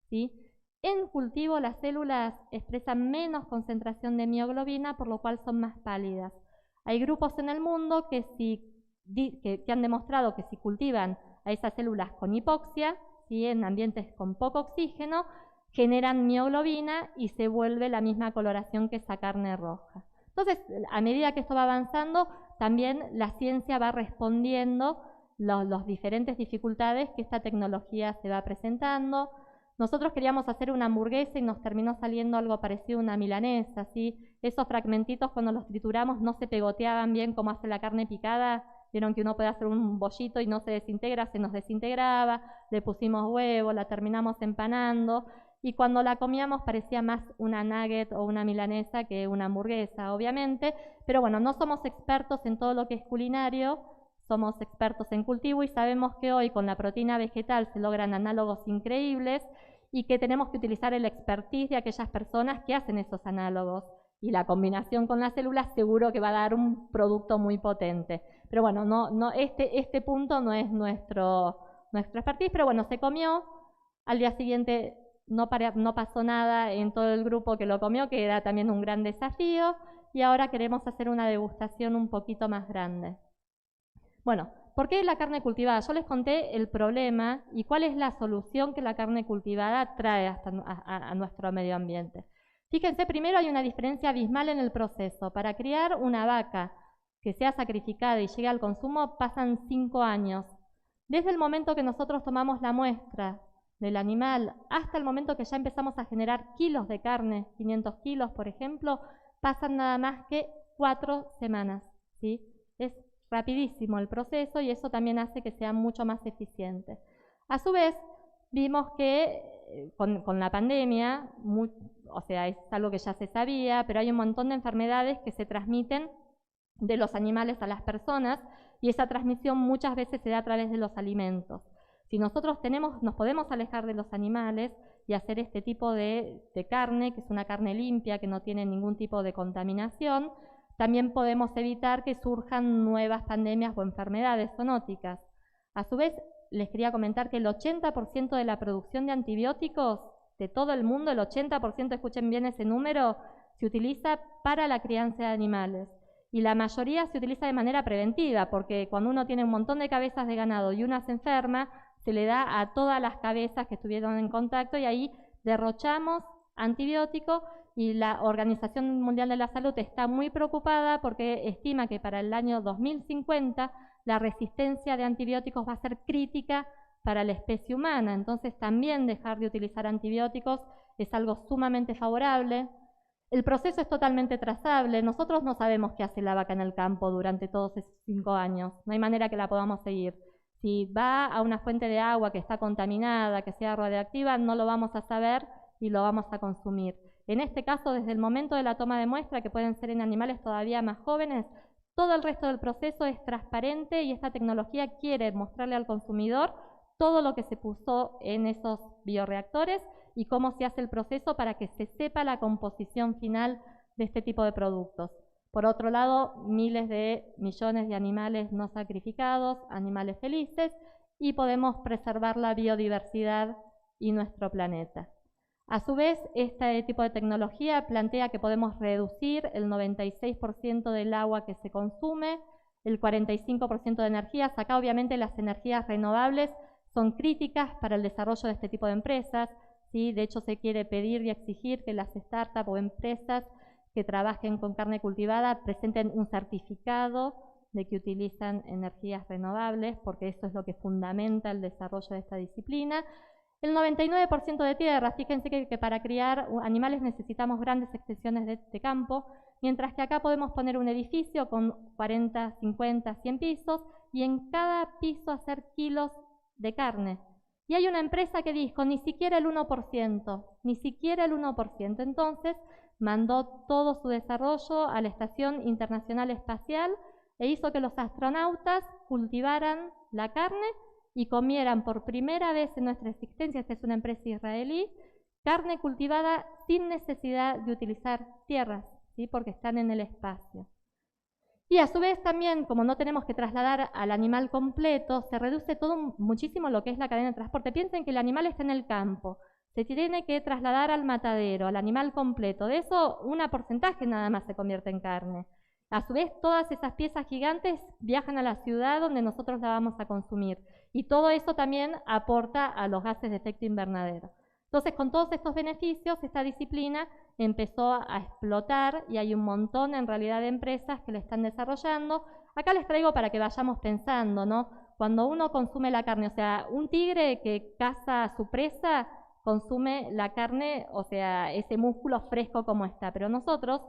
¿sí? En cultivo las células expresan menos concentración de mioglobina, por lo cual son más pálidas. Hay grupos en el mundo que han demostrado que si cultivan a esas células con hipoxia, ¿sí? En ambientes con poco oxígeno, generan mioglobina y se vuelve la misma coloración que esa carne roja. Entonces, a medida que esto va avanzando, también la ciencia va respondiendo las diferentes dificultades que esta tecnología se va presentando. Nosotros queríamos hacer una hamburguesa y nos terminó saliendo algo parecido a una milanesa, ¿sí? Esos fragmentitos cuando los trituramos no se pegoteaban bien como hace la carne picada. Vieron que uno puede hacer un bollito y no se desintegra, se nos desintegraba, le pusimos huevo, la terminamos empanando y cuando la comíamos parecía más una nugget o una milanesa que una hamburguesa, obviamente. Pero bueno, no somos expertos en todo lo que es culinario, somos expertos en cultivo y sabemos que hoy con la proteína vegetal se logran análogos increíbles y que tenemos que utilizar el expertise de aquellas personas que hacen esos análogos. Y la combinación con las células seguro que va a dar un producto muy potente. Pero bueno, este punto no es nuestro expertise, pero bueno, se comió. Al día siguiente no pasó nada en todo el grupo que lo comió, que era también un gran desafío. Y ahora queremos hacer una degustación un poquito más grande. Bueno, ¿por qué la carne cultivada? Yo les conté el problema y cuál es la solución que la carne cultivada trae a nuestro medio ambiente. Fíjense, primero hay una diferencia abismal en el proceso. Para criar una vaca que sea sacrificada y llegue al consumo pasan 5 años. Desde el momento que nosotros tomamos la muestra del animal hasta el momento que ya empezamos a generar kilos de carne, 500 kilos por ejemplo, pasan nada más que 4 semanas, ¿sí? Es rapidísimo el proceso y eso también hace que sea mucho más eficiente. A su vez, vimos que con la pandemia, o sea, es algo que ya se sabía, pero hay un montón de enfermedades que se transmiten de los animales a las personas y esa transmisión muchas veces se da a través de los alimentos. Si nosotros nos podemos alejar de los animales y hacer este tipo de carne, que es una carne limpia, que no tiene ningún tipo de contaminación, también podemos evitar que surjan nuevas pandemias o enfermedades zoonóticas. A su vez, les quería comentar que el 80% de la producción de antibióticos de todo el mundo, el 80%, escuchen bien ese número, se utiliza para la crianza de animales. Y la mayoría se utiliza de manera preventiva, porque cuando uno tiene un montón de cabezas de ganado y una se enferma, se le da a todas las cabezas que estuvieron en contacto y ahí derrochamos antibiótico y la Organización Mundial de la Salud está muy preocupada porque estima que para el año 2050 la resistencia de antibióticos va a ser crítica para la especie humana. Entonces también dejar de utilizar antibióticos es algo sumamente favorable. El proceso es totalmente trazable. Nosotros no sabemos qué hace la vaca en el campo durante todos esos 5 años. No hay manera que la podamos seguir. Si va a una fuente de agua que está contaminada, que sea radiactiva, no lo vamos a saber y lo vamos a consumir. En este caso, desde el momento de la toma de muestra, que pueden ser en animales todavía más jóvenes, todo el resto del proceso es transparente y esta tecnología quiere mostrarle al consumidor todo lo que se puso en esos bioreactores y cómo se hace el proceso para que se sepa la composición final de este tipo de productos. Por otro lado, miles de millones de animales no sacrificados, animales felices, y podemos preservar la biodiversidad y nuestro planeta. A su vez, este tipo de tecnología plantea que podemos reducir el 96% del agua que se consume, el 45% de energías. Acá obviamente las energías renovables son críticas para el desarrollo de este tipo de empresas, ¿sí? De hecho, se quiere pedir y exigir que las startups o empresas que trabajen con carne cultivada presenten un certificado de que utilizan energías renovables, porque eso es lo que fundamenta el desarrollo de esta disciplina. El 99% de tierra, fíjense que para criar animales necesitamos grandes extensiones de campo, mientras que acá podemos poner un edificio con 40, 50, 100 pisos y en cada piso hacer kilos de carne. Y hay una empresa que dijo, ni siquiera el 1%, ni siquiera el 1%. Entonces mandó todo su desarrollo a la Estación Internacional Espacial e hizo que los astronautas cultivaran la carne y comieran por primera vez en nuestra existencia, esta es una empresa israelí, carne cultivada sin necesidad de utilizar tierras, ¿sí? Porque están en el espacio. Y a su vez también, como no tenemos que trasladar al animal completo, se reduce todo muchísimo lo que es la cadena de transporte. Piensen que el animal está en el campo, se tiene que trasladar al matadero, al animal completo. De eso, un porcentaje nada más se convierte en carne. A su vez, todas esas piezas gigantes viajan a la ciudad donde nosotros la vamos a consumir. Y todo eso también aporta a los gases de efecto invernadero. Entonces, con todos estos beneficios, esta disciplina empezó a explotar y hay un montón en realidad de empresas que la están desarrollando. Acá les traigo para que vayamos pensando, ¿no? Cuando uno consume la carne, o sea, un tigre que caza a su presa consume la carne, o sea, ese músculo fresco como está, pero nosotros,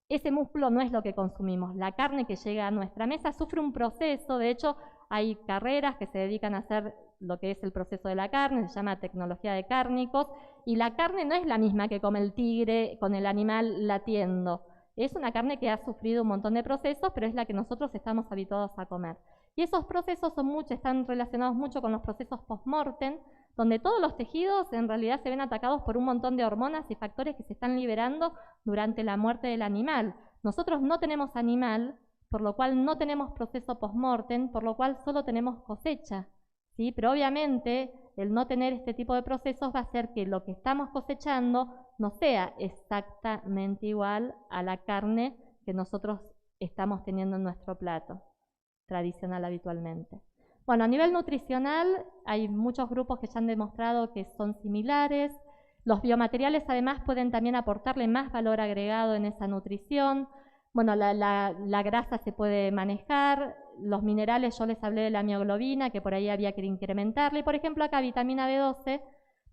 ese músculo no es lo que consumimos. La carne que llega a nuestra mesa sufre un proceso, de hecho, hay carreras que se dedican a hacer lo que es el proceso de la carne, se llama tecnología de cárnicos, y la carne no es la misma que come el tigre con el animal latiendo. Es una carne que ha sufrido un montón de procesos, pero es la que nosotros estamos habituados a comer. Y esos procesos están relacionados mucho con los procesos post-mortem, donde todos los tejidos en realidad se ven atacados por un montón de hormonas y factores que se están liberando durante la muerte del animal. Nosotros no tenemos animal, por lo cual no tenemos proceso post-mortem, por lo cual solo tenemos cosecha, ¿sí? Pero obviamente el no tener este tipo de procesos va a hacer que lo que estamos cosechando no sea exactamente igual a la carne que nosotros estamos teniendo en nuestro plato tradicional habitualmente. Bueno, a nivel nutricional hay muchos grupos que ya han demostrado que son similares. Los biomateriales además pueden también aportarle más valor agregado en esa nutrición. Bueno, la grasa se puede manejar, los minerales, yo les hablé de la mioglobina, que por ahí había que incrementarle. Y por ejemplo, acá vitamina B12,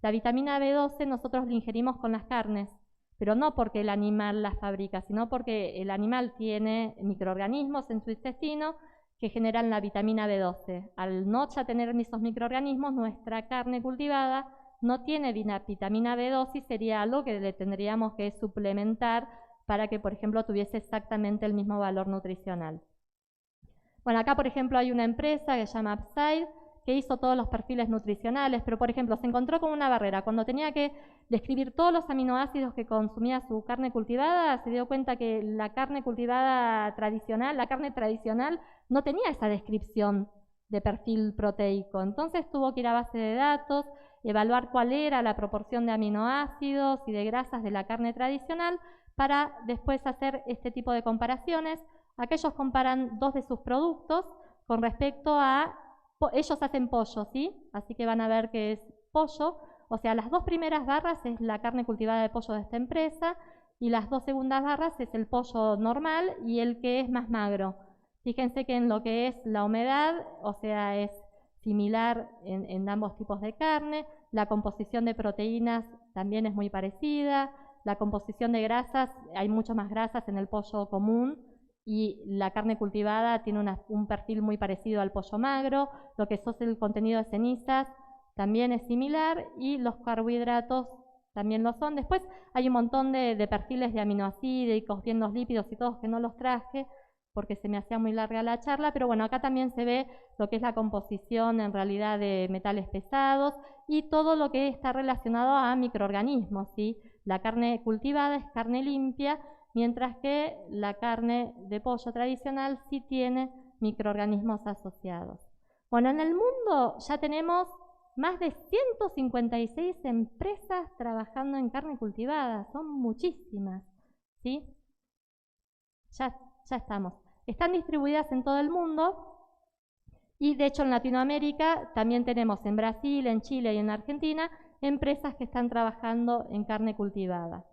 la vitamina B12 nosotros la ingerimos con las carnes, pero no porque el animal la fabrica, sino porque el animal tiene microorganismos en su intestino que generan la vitamina B12. Al no ya tener esos microorganismos, nuestra carne cultivada no tiene vitamina B12 y sería algo que le tendríamos que suplementar para que, por ejemplo, tuviese exactamente el mismo valor nutricional. Bueno, acá, por ejemplo, hay una empresa que se llama Upside, que hizo todos los perfiles nutricionales, pero, por ejemplo, se encontró con una barrera. Cuando tenía que describir todos los aminoácidos que consumía su carne cultivada, se dio cuenta que la carne cultivada tradicional, la carne tradicional, no tenía esa descripción de perfil proteico. Entonces tuvo que ir a base de datos, evaluar cuál era la proporción de aminoácidos y de grasas de la carne tradicional para después hacer este tipo de comparaciones. Aquellos comparan dos de sus productos con respecto a... Ellos hacen pollo, ¿sí? Así que van a ver que es pollo. O sea, las dos primeras barras es la carne cultivada de pollo de esta empresa y las dos segundas barras es el pollo normal y el que es más magro. Fíjense que en lo que es la humedad, o sea, es similar en ambos tipos de carne. La composición de proteínas también es muy parecida. La composición de grasas, hay mucho más grasas en el pollo común y la carne cultivada tiene un perfil muy parecido al pollo magro. Lo que es el contenido de cenizas también es similar y los carbohidratos también lo son. Después hay un montón de perfiles de aminoácidos, bien los lípidos y todos que no los traje porque se me hacía muy larga la charla, pero bueno, acá también se ve lo que es la composición en realidad de metales pesados y todo lo que está relacionado a microorganismos, ¿sí? La carne cultivada es carne limpia, mientras que la carne de pollo tradicional sí tiene microorganismos asociados. Bueno, en el mundo ya tenemos más de 156 empresas trabajando en carne cultivada, son muchísimas, ¿sí? Ya estamos. Están distribuidas en todo el mundo y de hecho en Latinoamérica también tenemos en Brasil, en Chile y en Argentina empresas que están trabajando en carne cultivada.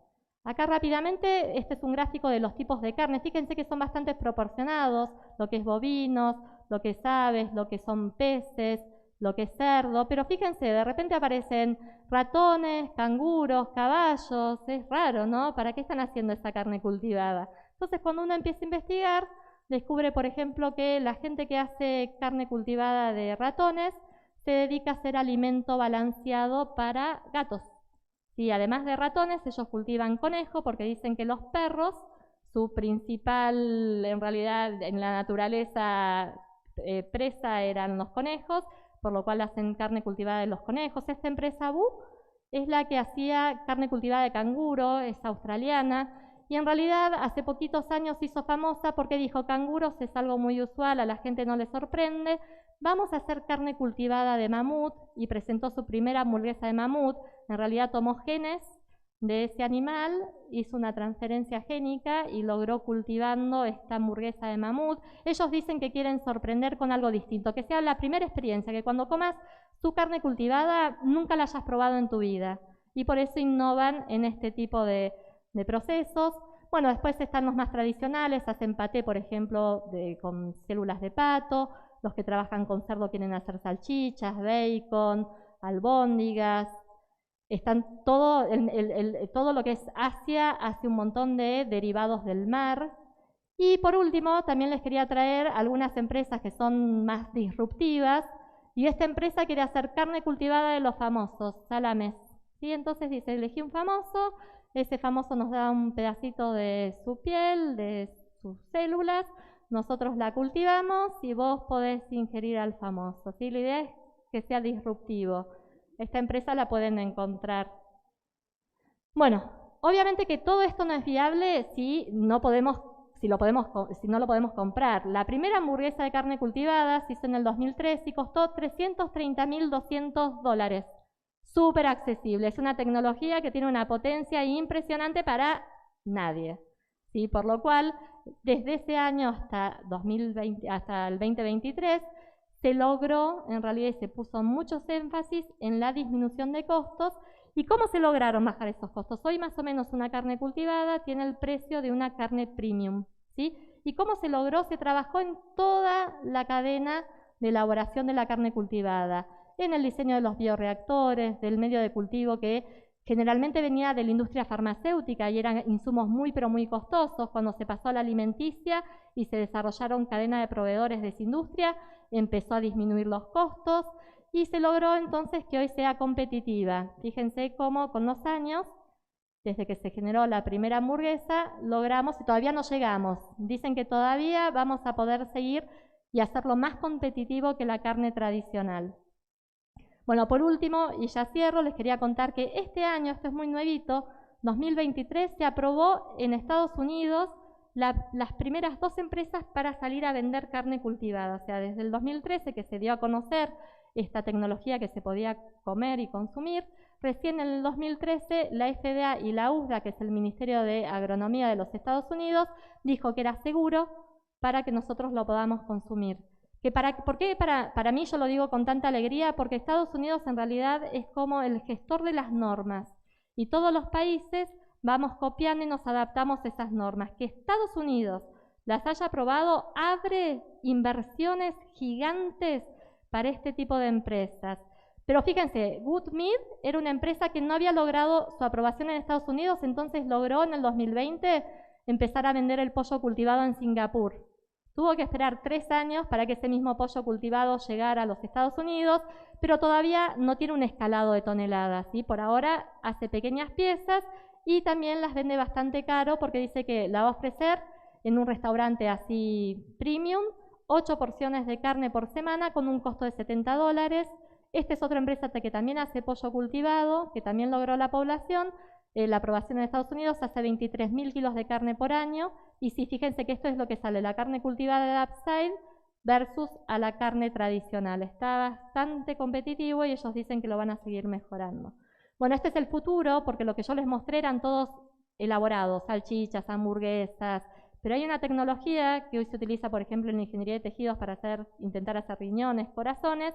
Acá rápidamente, este es un gráfico de los tipos de carne. Fíjense que son bastante proporcionados, lo que es bovinos, lo que es aves, lo que son peces, lo que es cerdo, pero fíjense, de repente aparecen ratones, canguros, caballos, es raro, ¿no? ¿Para qué están haciendo esa carne cultivada? Entonces, cuando uno empieza a investigar, descubre, por ejemplo, que la gente que hace carne cultivada de ratones se dedica a hacer alimento balanceado para gatos. Sí, además de ratones, ellos cultivan conejo porque dicen que los perros, su principal, en realidad, en la naturaleza presa eran los conejos, por lo cual hacen carne cultivada de los conejos. Esta empresa Bu es la que hacía carne cultivada de canguro, es australiana, y en realidad hace poquitos años se hizo famosa porque dijo, canguros es algo muy usual, a la gente no le sorprende, vamos a hacer carne cultivada de mamut, y presentó su primera hamburguesa de mamut. En realidad tomó genes de ese animal, hizo una transferencia génica y logró cultivando esta hamburguesa de mamut. Ellos dicen que quieren sorprender con algo distinto, que sea la primera experiencia, que cuando comas tu carne cultivada nunca la hayas probado en tu vida, y por eso innovan en este tipo de procesos. Bueno, después están los más tradicionales, hacen paté, por ejemplo, con células de pato. Los que trabajan con cerdo quieren hacer salchichas, bacon, albóndigas. Están todo lo que es Asia hace un montón de derivados del mar. Y por último, también les quería traer algunas empresas que son más disruptivas. Y esta empresa quiere hacer carne cultivada de los famosos, salames. ¿Sí? Entonces dice, elegí un famoso. Ese famoso nos da un pedacito de su piel, de sus células, nosotros la cultivamos y vos podés ingerir al famoso, ¿sí? La idea es que sea disruptivo. Esta empresa la pueden encontrar. Bueno, obviamente que todo esto no es viable si no lo podemos comprar. La primera hamburguesa de carne cultivada se hizo en el 2003 y costó $330.200. Súper accesible, es una tecnología que tiene una potencia impresionante para nadie, ¿sí? Por lo cual, desde ese año hasta el 2023, se logró, en realidad se puso muchos énfasis en la disminución de costos. ¿Y cómo se lograron bajar esos costos? Hoy más o menos una carne cultivada tiene el precio de una carne premium, ¿sí? ¿Y cómo se logró? Se trabajó en toda la cadena de elaboración de la carne cultivada, en el diseño de los bioreactores, del medio de cultivo que generalmente venía de la industria farmacéutica y eran insumos muy pero muy costosos. Cuando se pasó a la alimenticia y se desarrollaron cadenas de proveedores de esa industria, empezó a disminuir los costos y se logró entonces que hoy sea competitiva. Fíjense cómo con los años, desde que se generó la primera hamburguesa, logramos, y todavía no llegamos, dicen que todavía vamos a poder seguir y hacerlo más competitivo que la carne tradicional. Bueno, por último, y ya cierro, les quería contar que este año, esto es muy nuevito, 2023, se aprobó en Estados Unidos las primeras 2 empresas para salir a vender carne cultivada. O sea, desde el 2013 que se dio a conocer esta tecnología que se podía comer y consumir, recién en el 2013 la FDA y la USDA, que es el Ministerio de Agronomía de los Estados Unidos, dijo que era seguro para que nosotros lo podamos consumir. ¿Por qué para mí yo lo digo con tanta alegría? Porque Estados Unidos en realidad es como el gestor de las normas y todos los países vamos copiando y nos adaptamos a esas normas. Que Estados Unidos las haya aprobado abre inversiones gigantes para este tipo de empresas. Pero fíjense, Good Meat era una empresa que no había logrado su aprobación en Estados Unidos, entonces logró en el 2020 empezar a vender el pollo cultivado en Singapur. Tuvo que esperar 3 años para que ese mismo pollo cultivado llegara a los Estados Unidos, pero todavía no tiene un escalado de toneladas, ¿sí? Por ahora hace pequeñas piezas y también las vende bastante caro porque dice que la va a ofrecer en un restaurante así premium, 8 porciones de carne por semana con un costo de $70. Esta es otra empresa que también hace pollo cultivado, que también logró la aprobación en Estados Unidos, hace 23.000 kilos de carne por año. Y sí, fíjense que esto es lo que sale, la carne cultivada de Upside versus a la carne tradicional. Está bastante competitivo y ellos dicen que lo van a seguir mejorando. Bueno, este es el futuro, porque lo que yo les mostré eran todos elaborados, salchichas, hamburguesas, pero hay una tecnología que hoy se utiliza, por ejemplo, en la ingeniería de tejidos para intentar hacer riñones, corazones,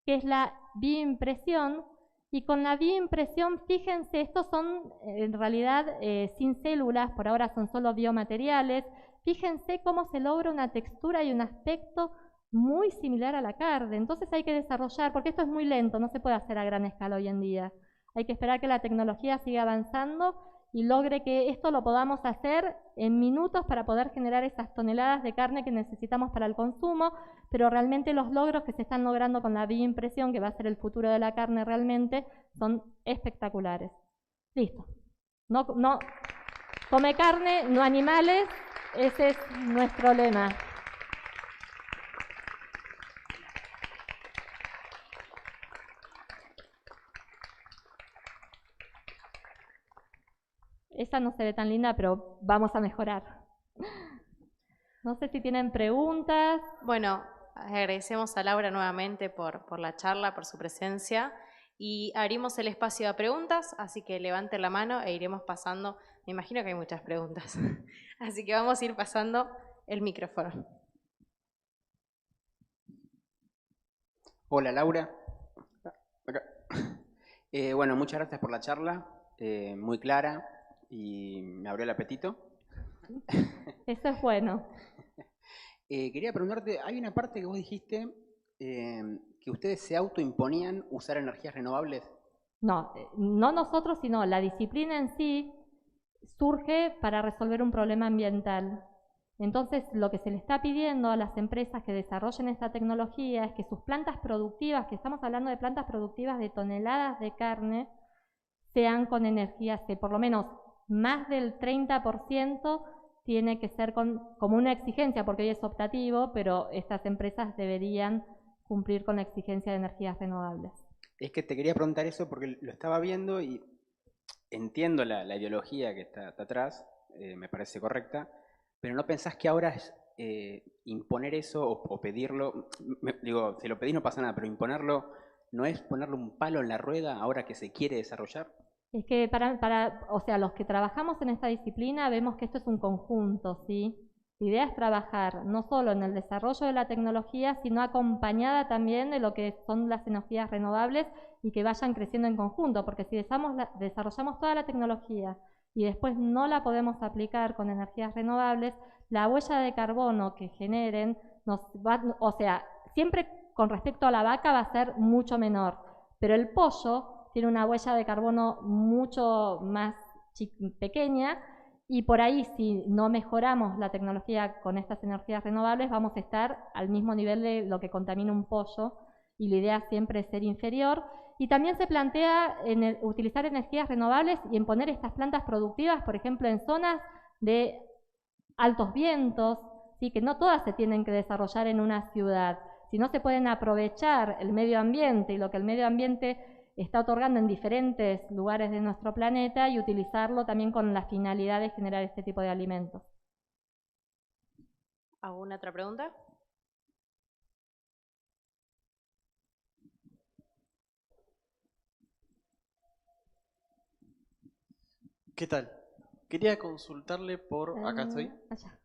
que es la bioimpresión. Y con la bioimpresión, fíjense, estos son en realidad sin células, por ahora son solo biomateriales. Fíjense cómo se logra una textura y un aspecto muy similar a la carne. Entonces hay que desarrollar, porque esto es muy lento, no se puede hacer a gran escala hoy en día. Hay que esperar que la tecnología siga avanzando y logre que esto lo podamos hacer en minutos para poder generar esas toneladas de carne que necesitamos para el consumo, pero realmente los logros que se están logrando con la bioimpresión, que va a ser el futuro de la carne realmente, son espectaculares. Listo. No come carne, no animales, ese es nuestro lema. Esa no se ve tan linda, pero vamos a mejorar. No sé si tienen preguntas. Bueno, agradecemos a Laura nuevamente por la charla, por su presencia y abrimos el espacio a preguntas, así que levanten la mano e iremos pasando. Me imagino que hay muchas preguntas, así que vamos a ir pasando el micrófono. Hola Laura. Acá. Bueno, muchas gracias por la charla, muy clara y me abrió el apetito. Eso es bueno. Quería preguntarte, hay una parte que vos dijiste que ustedes se autoimponían usar energías renovables. No, no nosotros, sino la disciplina en sí surge para resolver un problema ambiental. Entonces, lo que se le está pidiendo a las empresas que desarrollen esta tecnología es que sus plantas productivas, que estamos hablando de plantas productivas de toneladas de carne, sean con energías que por lo menos más del 30% tiene que ser como una exigencia, porque hoy es optativo, pero estas empresas deberían cumplir con la exigencia de energías renovables. Es que te quería preguntar eso porque lo estaba viendo y entiendo la ideología que está atrás, me parece correcta, pero ¿no pensás que ahora es imponer eso o pedirlo? Digo, si lo pedís no pasa nada, pero imponerlo ¿no es ponerle un palo en la rueda ahora que se quiere desarrollar? Es que o sea, los que trabajamos en esta disciplina vemos que esto es un conjunto, ¿sí? La idea es trabajar no solo en el desarrollo de la tecnología, sino acompañada también de lo que son las energías renovables y que vayan creciendo en conjunto, porque si desarrollamos toda la tecnología y después no la podemos aplicar con energías renovables, la huella de carbono que generen, o sea, siempre con respecto a la vaca va a ser mucho menor, pero el pollo tiene una huella de carbono mucho más pequeña y por ahí si no mejoramos la tecnología con estas energías renovables vamos a estar al mismo nivel de lo que contamina un pollo y la idea siempre es ser inferior. Y también se plantea utilizar energías renovables y en poner estas plantas productivas, por ejemplo, en zonas de altos vientos, ¿sí? Que no todas se tienen que desarrollar en una ciudad, sino se pueden aprovechar el medio ambiente y lo que el medio ambiente está otorgando en diferentes lugares de nuestro planeta y utilizarlo también con la finalidad de generar este tipo de alimentos. ¿Alguna otra pregunta? ¿Qué tal? Quería consultarle por, acá estoy, Allá.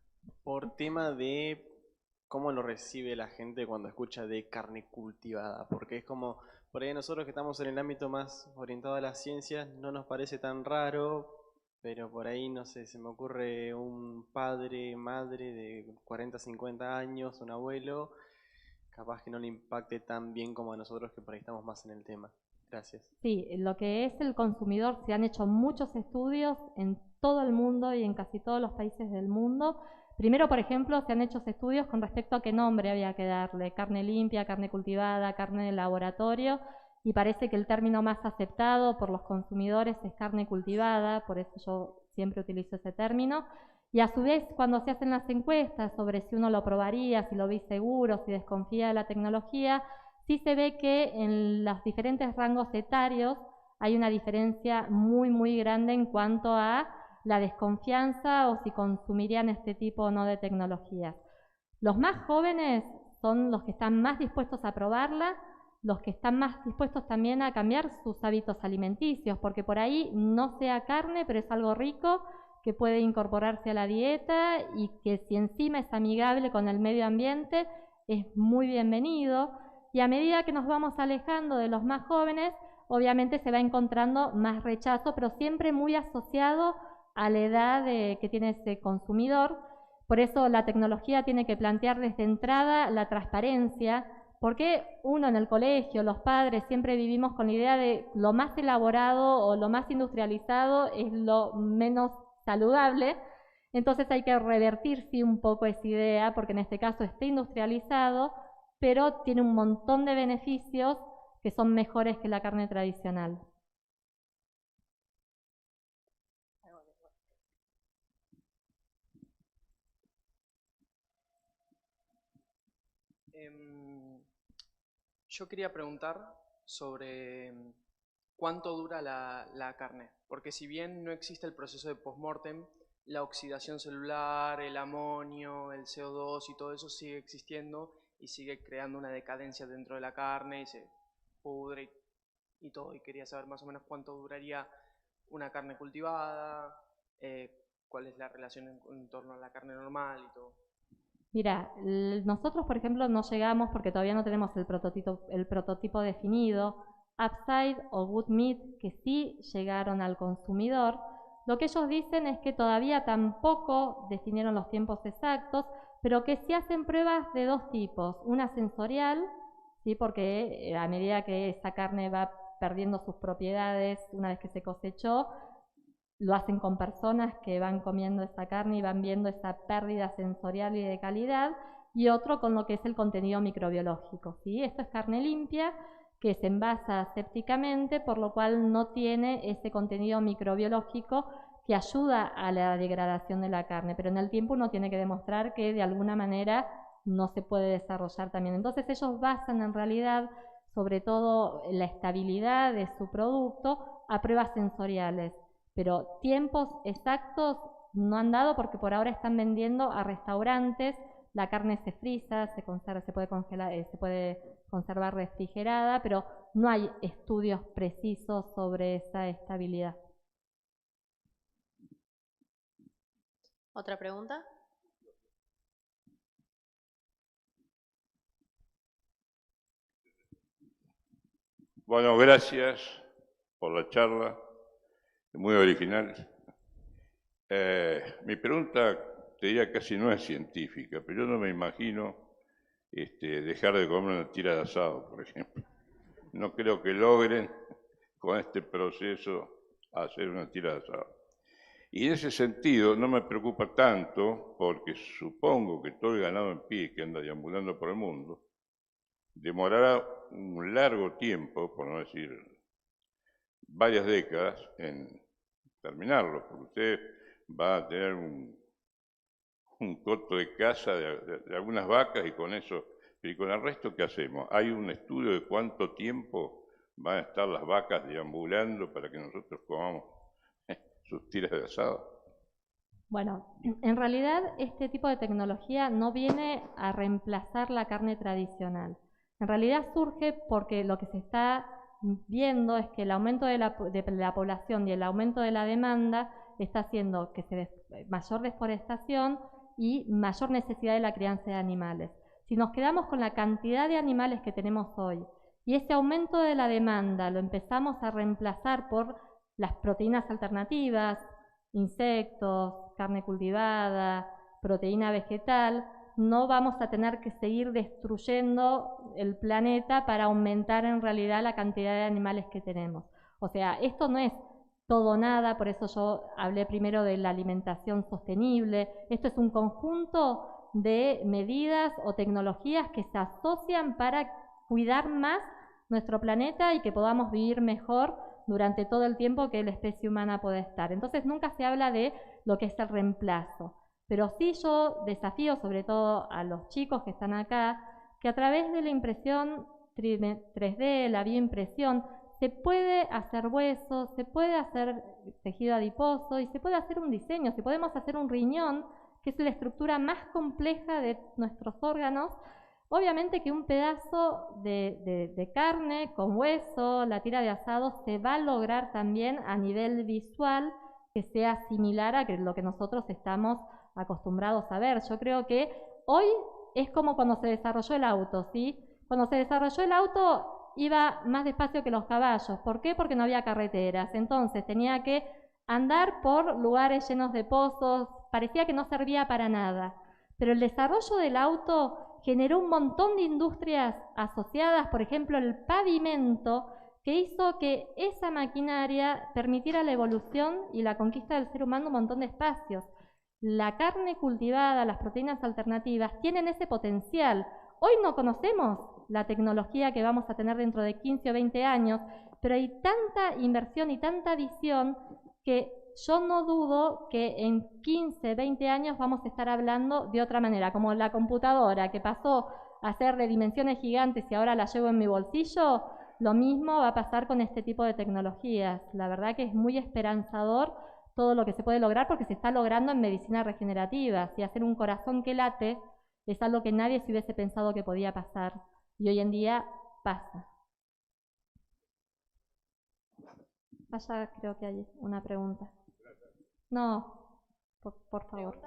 por tema de cómo lo recibe la gente cuando escucha de carne cultivada, porque es como, por ahí nosotros que estamos en el ámbito más orientado a las ciencias, no nos parece tan raro, pero por ahí, no sé, se me ocurre un padre, madre de 40, 50 años, un abuelo, capaz que no le impacte tan bien como a nosotros que por ahí estamos más en el tema. Gracias. Sí, lo que es el consumidor, se han hecho muchos estudios en todo el mundo y en casi todos los países del mundo. Primero, por ejemplo, se han hecho estudios con respecto a qué nombre había que darle, carne limpia, carne cultivada, carne de laboratorio, y parece que el término más aceptado por los consumidores es carne cultivada, por eso yo siempre utilizo ese término. Y a su vez, cuando se hacen las encuestas sobre si uno lo probaría, si lo ve seguro, si desconfía de la tecnología, sí se ve que en los diferentes rangos etarios hay una diferencia muy grande en cuanto a la desconfianza o si consumirían este tipo o no de tecnologías. Los más jóvenes son los que están más dispuestos a probarla, los que están más dispuestos también a cambiar sus hábitos alimenticios, porque por ahí no sea carne, pero es algo rico que puede incorporarse a la dieta y que si encima es amigable con el medio ambiente, es muy bienvenido. Y a medida que nos vamos alejando de los más jóvenes, obviamente se va encontrando más rechazo, pero siempre muy asociado a la edad que tiene ese consumidor. Por eso la tecnología tiene que plantear desde entrada la transparencia, porque uno en el colegio, los padres, siempre vivimos con la idea de lo más elaborado o lo más industrializado es lo menos saludable. Entonces hay que revertir sí un poco esa idea, porque en este caso está industrializado, pero tiene un montón de beneficios que son mejores que la carne tradicional. Yo quería preguntar sobre cuánto dura la carne, porque si bien no existe el proceso de postmortem, la oxidación celular, el amonio, el CO2 y todo eso sigue existiendo y sigue creando una decadencia dentro de la carne y se pudre y todo. Y quería saber más o menos cuánto duraría una carne cultivada, cuál es la relación en torno a la carne normal y todo. Mira, nosotros por ejemplo no llegamos porque todavía no tenemos el prototipo definido. Upside o Good Meat, que sí llegaron al consumidor, lo que ellos dicen es que todavía tampoco definieron los tiempos exactos, pero que sí hacen pruebas de dos tipos. Una sensorial, ¿sí? Porque a medida que esa carne va perdiendo sus propiedades una vez que se cosechó, lo hacen con personas que van comiendo esa carne y van viendo esa pérdida sensorial y de calidad, y otro con lo que es el contenido microbiológico, ¿sí? Esto es carne limpia que se envasa asépticamente, por lo cual no tiene ese contenido microbiológico que ayuda a la degradación de la carne, pero en el tiempo uno tiene que demostrar que de alguna manera no se puede desarrollar también. Entonces ellos basan en realidad sobre todo la estabilidad de su producto a pruebas sensoriales, pero tiempos exactos no han dado porque por ahora están vendiendo a restaurantes, la carne se frisa, se conserva, se puede congelar, se puede conservar refrigerada, pero no hay estudios precisos sobre esa estabilidad. ¿Otra pregunta? Bueno, gracias por la charla, muy original. Mi pregunta, te diría, casi no es científica, pero yo no me imagino dejar de comer una tira de asado, por ejemplo. No creo que logren con este proceso hacer una tira de asado. Y en ese sentido no me preocupa tanto, porque supongo que todo el ganado en pie que anda deambulando por el mundo demorará un largo tiempo, por no decir varias décadas, en terminarlo, porque usted va a tener un coto de caza de algunas vacas y con eso, y con el resto, ¿qué hacemos? ¿Hay un estudio de cuánto tiempo van a estar las vacas deambulando para que nosotros comamos sus tiras de asado? Bueno, en realidad este tipo de tecnología no viene a reemplazar la carne tradicional. En realidad surge porque lo que se está viendo es que el aumento de la población y el aumento de la demanda está haciendo que se mayor deforestación y mayor necesidad de la crianza de animales. Si nos quedamos con la cantidad de animales que tenemos hoy y ese aumento de la demanda lo empezamos a reemplazar por las proteínas alternativas, insectos, carne cultivada, proteína vegetal, no vamos a tener que seguir destruyendo el planeta para aumentar en realidad la cantidad de animales que tenemos. O sea, esto no es todo nada, por eso yo hablé primero de la alimentación sostenible. Esto es un conjunto de medidas o tecnologías que se asocian para cuidar más nuestro planeta y que podamos vivir mejor durante todo el tiempo que la especie humana puede estar. Entonces nunca se habla de lo que es el reemplazo. Pero sí yo desafío sobre todo a los chicos que están acá, que a través de la impresión 3D, la bioimpresión, se puede hacer hueso, se puede hacer tejido adiposo y se puede hacer un diseño. Si podemos hacer un riñón, que es la estructura más compleja de nuestros órganos, obviamente que un pedazo de carne con hueso, la tira de asado, se va a lograr también a nivel visual que sea similar a lo que nosotros estamos acostumbrados a ver. Yo creo que hoy es como cuando se desarrolló el auto, ¿sí? Cuando se desarrolló el auto iba más despacio que los caballos. ¿Por qué? Porque no había carreteras. Entonces tenía que andar por lugares llenos de pozos, parecía que no servía para nada. Pero el desarrollo del auto generó un montón de industrias asociadas, por ejemplo el pavimento, que hizo que esa maquinaria permitiera la evolución y la conquista del ser humano un montón de espacios. La carne cultivada, las proteínas alternativas, tienen ese potencial. Hoy no conocemos la tecnología que vamos a tener dentro de 15 o 20 años, pero hay tanta inversión y tanta visión que yo no dudo que en 15, 20 años vamos a estar hablando de otra manera, como la computadora que pasó a ser de dimensiones gigantes y ahora la llevo en mi bolsillo. Lo mismo va a pasar con este tipo de tecnologías. La verdad que es muy esperanzador todo lo que se puede lograr porque se está logrando en medicina regenerativa. Si hacer un corazón que late es algo que nadie se hubiese pensado que podía pasar y hoy en día pasa. Allá creo que hay una pregunta. No, por favor.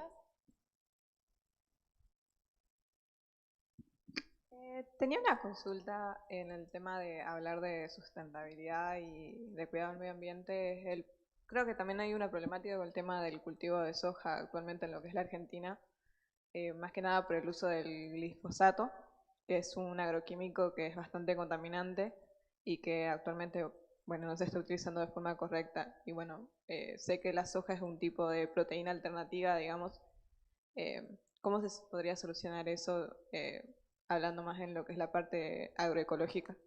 Tenía una consulta en el tema de hablar de sustentabilidad y de cuidado del medio ambiente. Creo que también hay una problemática con el tema del cultivo de soja actualmente en lo que es la Argentina, más que nada por el uso del glifosato, que es un agroquímico que es bastante contaminante y que actualmente, bueno, no se está utilizando de forma correcta. Y bueno, sé que la soja es un tipo de proteína alternativa, digamos. ¿Cómo se podría solucionar eso, hablando más en lo que es la parte agroecológica?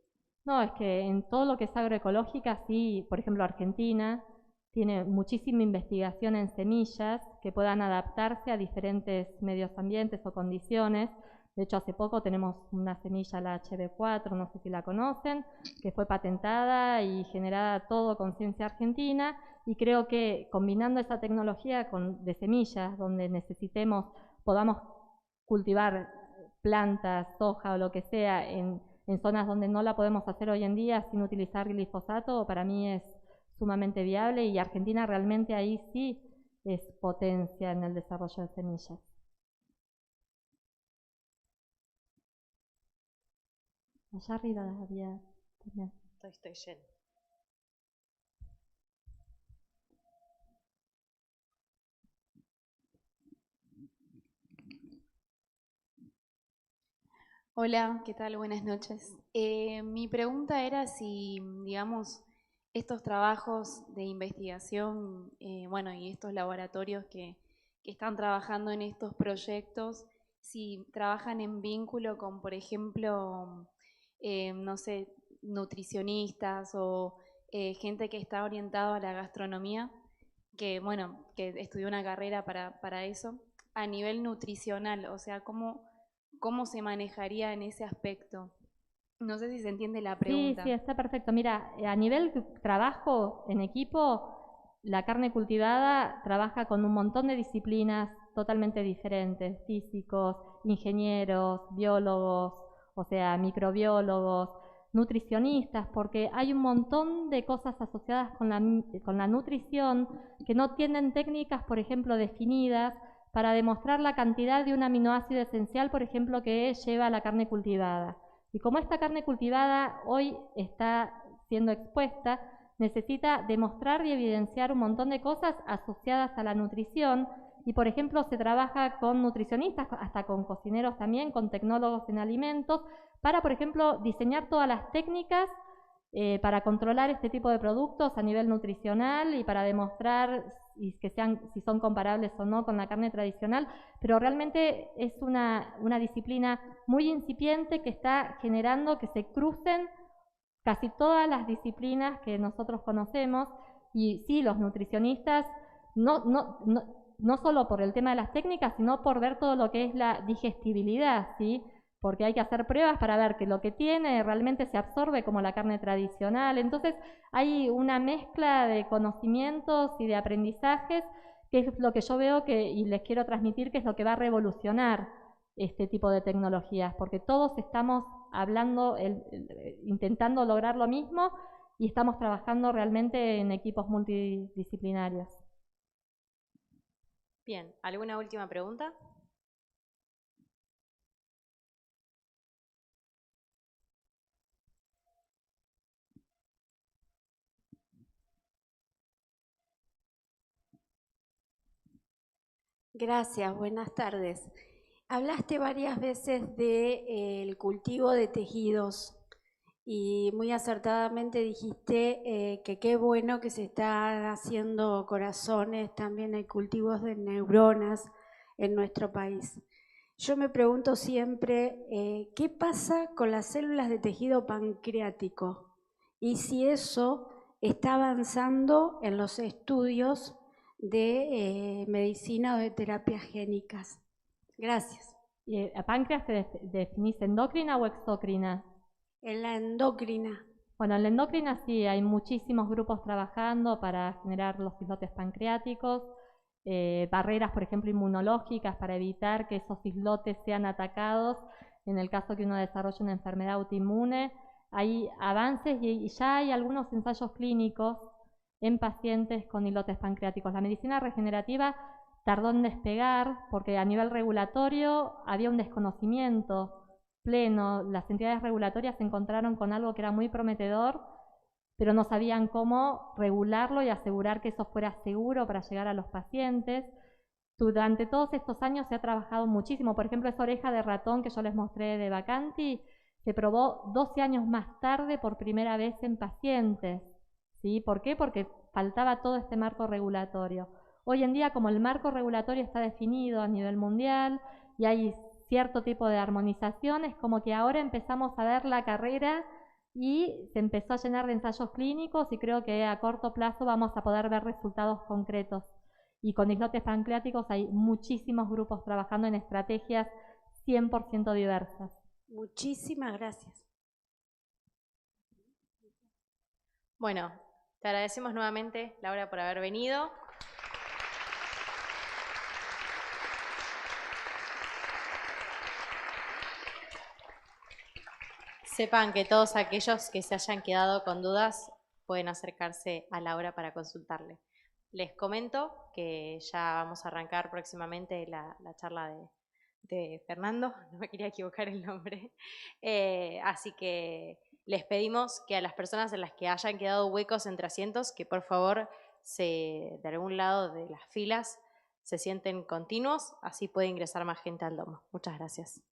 No, es que en todo lo que es agroecológica, sí, por ejemplo, Argentina tiene muchísima investigación en semillas que puedan adaptarse a diferentes medios ambientes o condiciones. De hecho, hace poco tenemos una semilla, la HB4, no sé si la conocen, que fue patentada y generada todo con ciencia argentina. Y creo que combinando esa tecnología de semillas, donde podamos cultivar plantas, soja o lo que sea en zonas donde no la podemos hacer hoy en día sin utilizar glifosato, para mí es sumamente viable y Argentina realmente ahí sí es potencia en el desarrollo de semillas. Allá arriba había también. Estoy lleno. Hola, ¿qué tal? Buenas noches. Mi pregunta era si, digamos, estos trabajos de investigación, bueno, y estos laboratorios que están trabajando en estos proyectos, si trabajan en vínculo con, por ejemplo, no sé, nutricionistas o gente que está orientada a la gastronomía, que bueno, que estudió una carrera para eso, a nivel nutricional, o sea, ¿cómo se manejaría en ese aspecto? No sé si se entiende la pregunta. Sí, está perfecto. Mira, a nivel trabajo en equipo, la carne cultivada trabaja con un montón de disciplinas totalmente diferentes, físicos, ingenieros, biólogos, o sea, microbiólogos, nutricionistas, porque hay un montón de cosas asociadas con la nutrición que no tienen técnicas, por ejemplo, definidas para demostrar la cantidad de un aminoácido esencial, por ejemplo, que lleva la carne cultivada. Y como esta carne cultivada hoy está siendo expuesta, necesita demostrar y evidenciar un montón de cosas asociadas a la nutrición. Y por ejemplo se trabaja con nutricionistas, hasta con cocineros también, con tecnólogos en alimentos, para por ejemplo diseñar todas las técnicas para controlar este tipo de productos a nivel nutricional y para demostrar si son comparables o no con la carne tradicional, pero realmente es una disciplina muy incipiente que está generando que se crucen casi todas las disciplinas que nosotros conocemos, y sí, los nutricionistas, no solo por el tema de las técnicas, sino por ver todo lo que es la digestibilidad, ¿sí? Porque hay que hacer pruebas para ver que lo que tiene realmente se absorbe como la carne tradicional. Entonces hay una mezcla de conocimientos y de aprendizajes que es lo que yo veo y les quiero transmitir que es lo que va a revolucionar este tipo de tecnologías, porque todos estamos hablando, intentando lograr lo mismo y estamos trabajando realmente en equipos multidisciplinarios. Bien, ¿alguna última pregunta? Gracias, buenas tardes. Hablaste varias veces del cultivo de tejidos y muy acertadamente dijiste que qué bueno que se están haciendo corazones, también hay cultivos de neuronas en nuestro país. Yo me pregunto siempre, ¿qué pasa con las células de tejido pancreático? Y si eso está avanzando en los estudios de medicina o de terapias génicas. Gracias. ¿A páncreas te definís endocrina o exócrina? En la endocrina. Bueno, en la endocrina sí, hay muchísimos grupos trabajando para generar los islotes pancreáticos, barreras, por ejemplo, inmunológicas para evitar que esos islotes sean atacados en el caso que uno desarrolle una enfermedad autoinmune. Hay avances y ya hay algunos ensayos clínicos en pacientes con islotes pancreáticos. La medicina regenerativa tardó en despegar porque a nivel regulatorio había un desconocimiento pleno. Las entidades regulatorias se encontraron con algo que era muy prometedor, pero no sabían cómo regularlo y asegurar que eso fuera seguro para llegar a los pacientes. Durante todos estos años se ha trabajado muchísimo. Por ejemplo, esa oreja de ratón que yo les mostré de Bacanti se probó 12 años más tarde por primera vez en pacientes. ¿Sí? ¿Por qué? Porque faltaba todo este marco regulatorio. Hoy en día, como el marco regulatorio está definido a nivel mundial y hay cierto tipo de armonizaciones, como que ahora empezamos a ver la carrera y se empezó a llenar de ensayos clínicos y creo que a corto plazo vamos a poder ver resultados concretos. Y con islotes pancreáticos hay muchísimos grupos trabajando en estrategias 100% diversas. Muchísimas gracias. Bueno, te agradecemos nuevamente, Laura, por haber venido. Sepan que todos aquellos que se hayan quedado con dudas pueden acercarse a Laura para consultarle. Les comento que ya vamos a arrancar próximamente la charla de Fernando, no me quería equivocar el nombre, así que les pedimos que a las personas en las que hayan quedado huecos entre asientos, que por favor de algún lado de las filas se sienten continuos, así puede ingresar más gente al domo. Muchas gracias.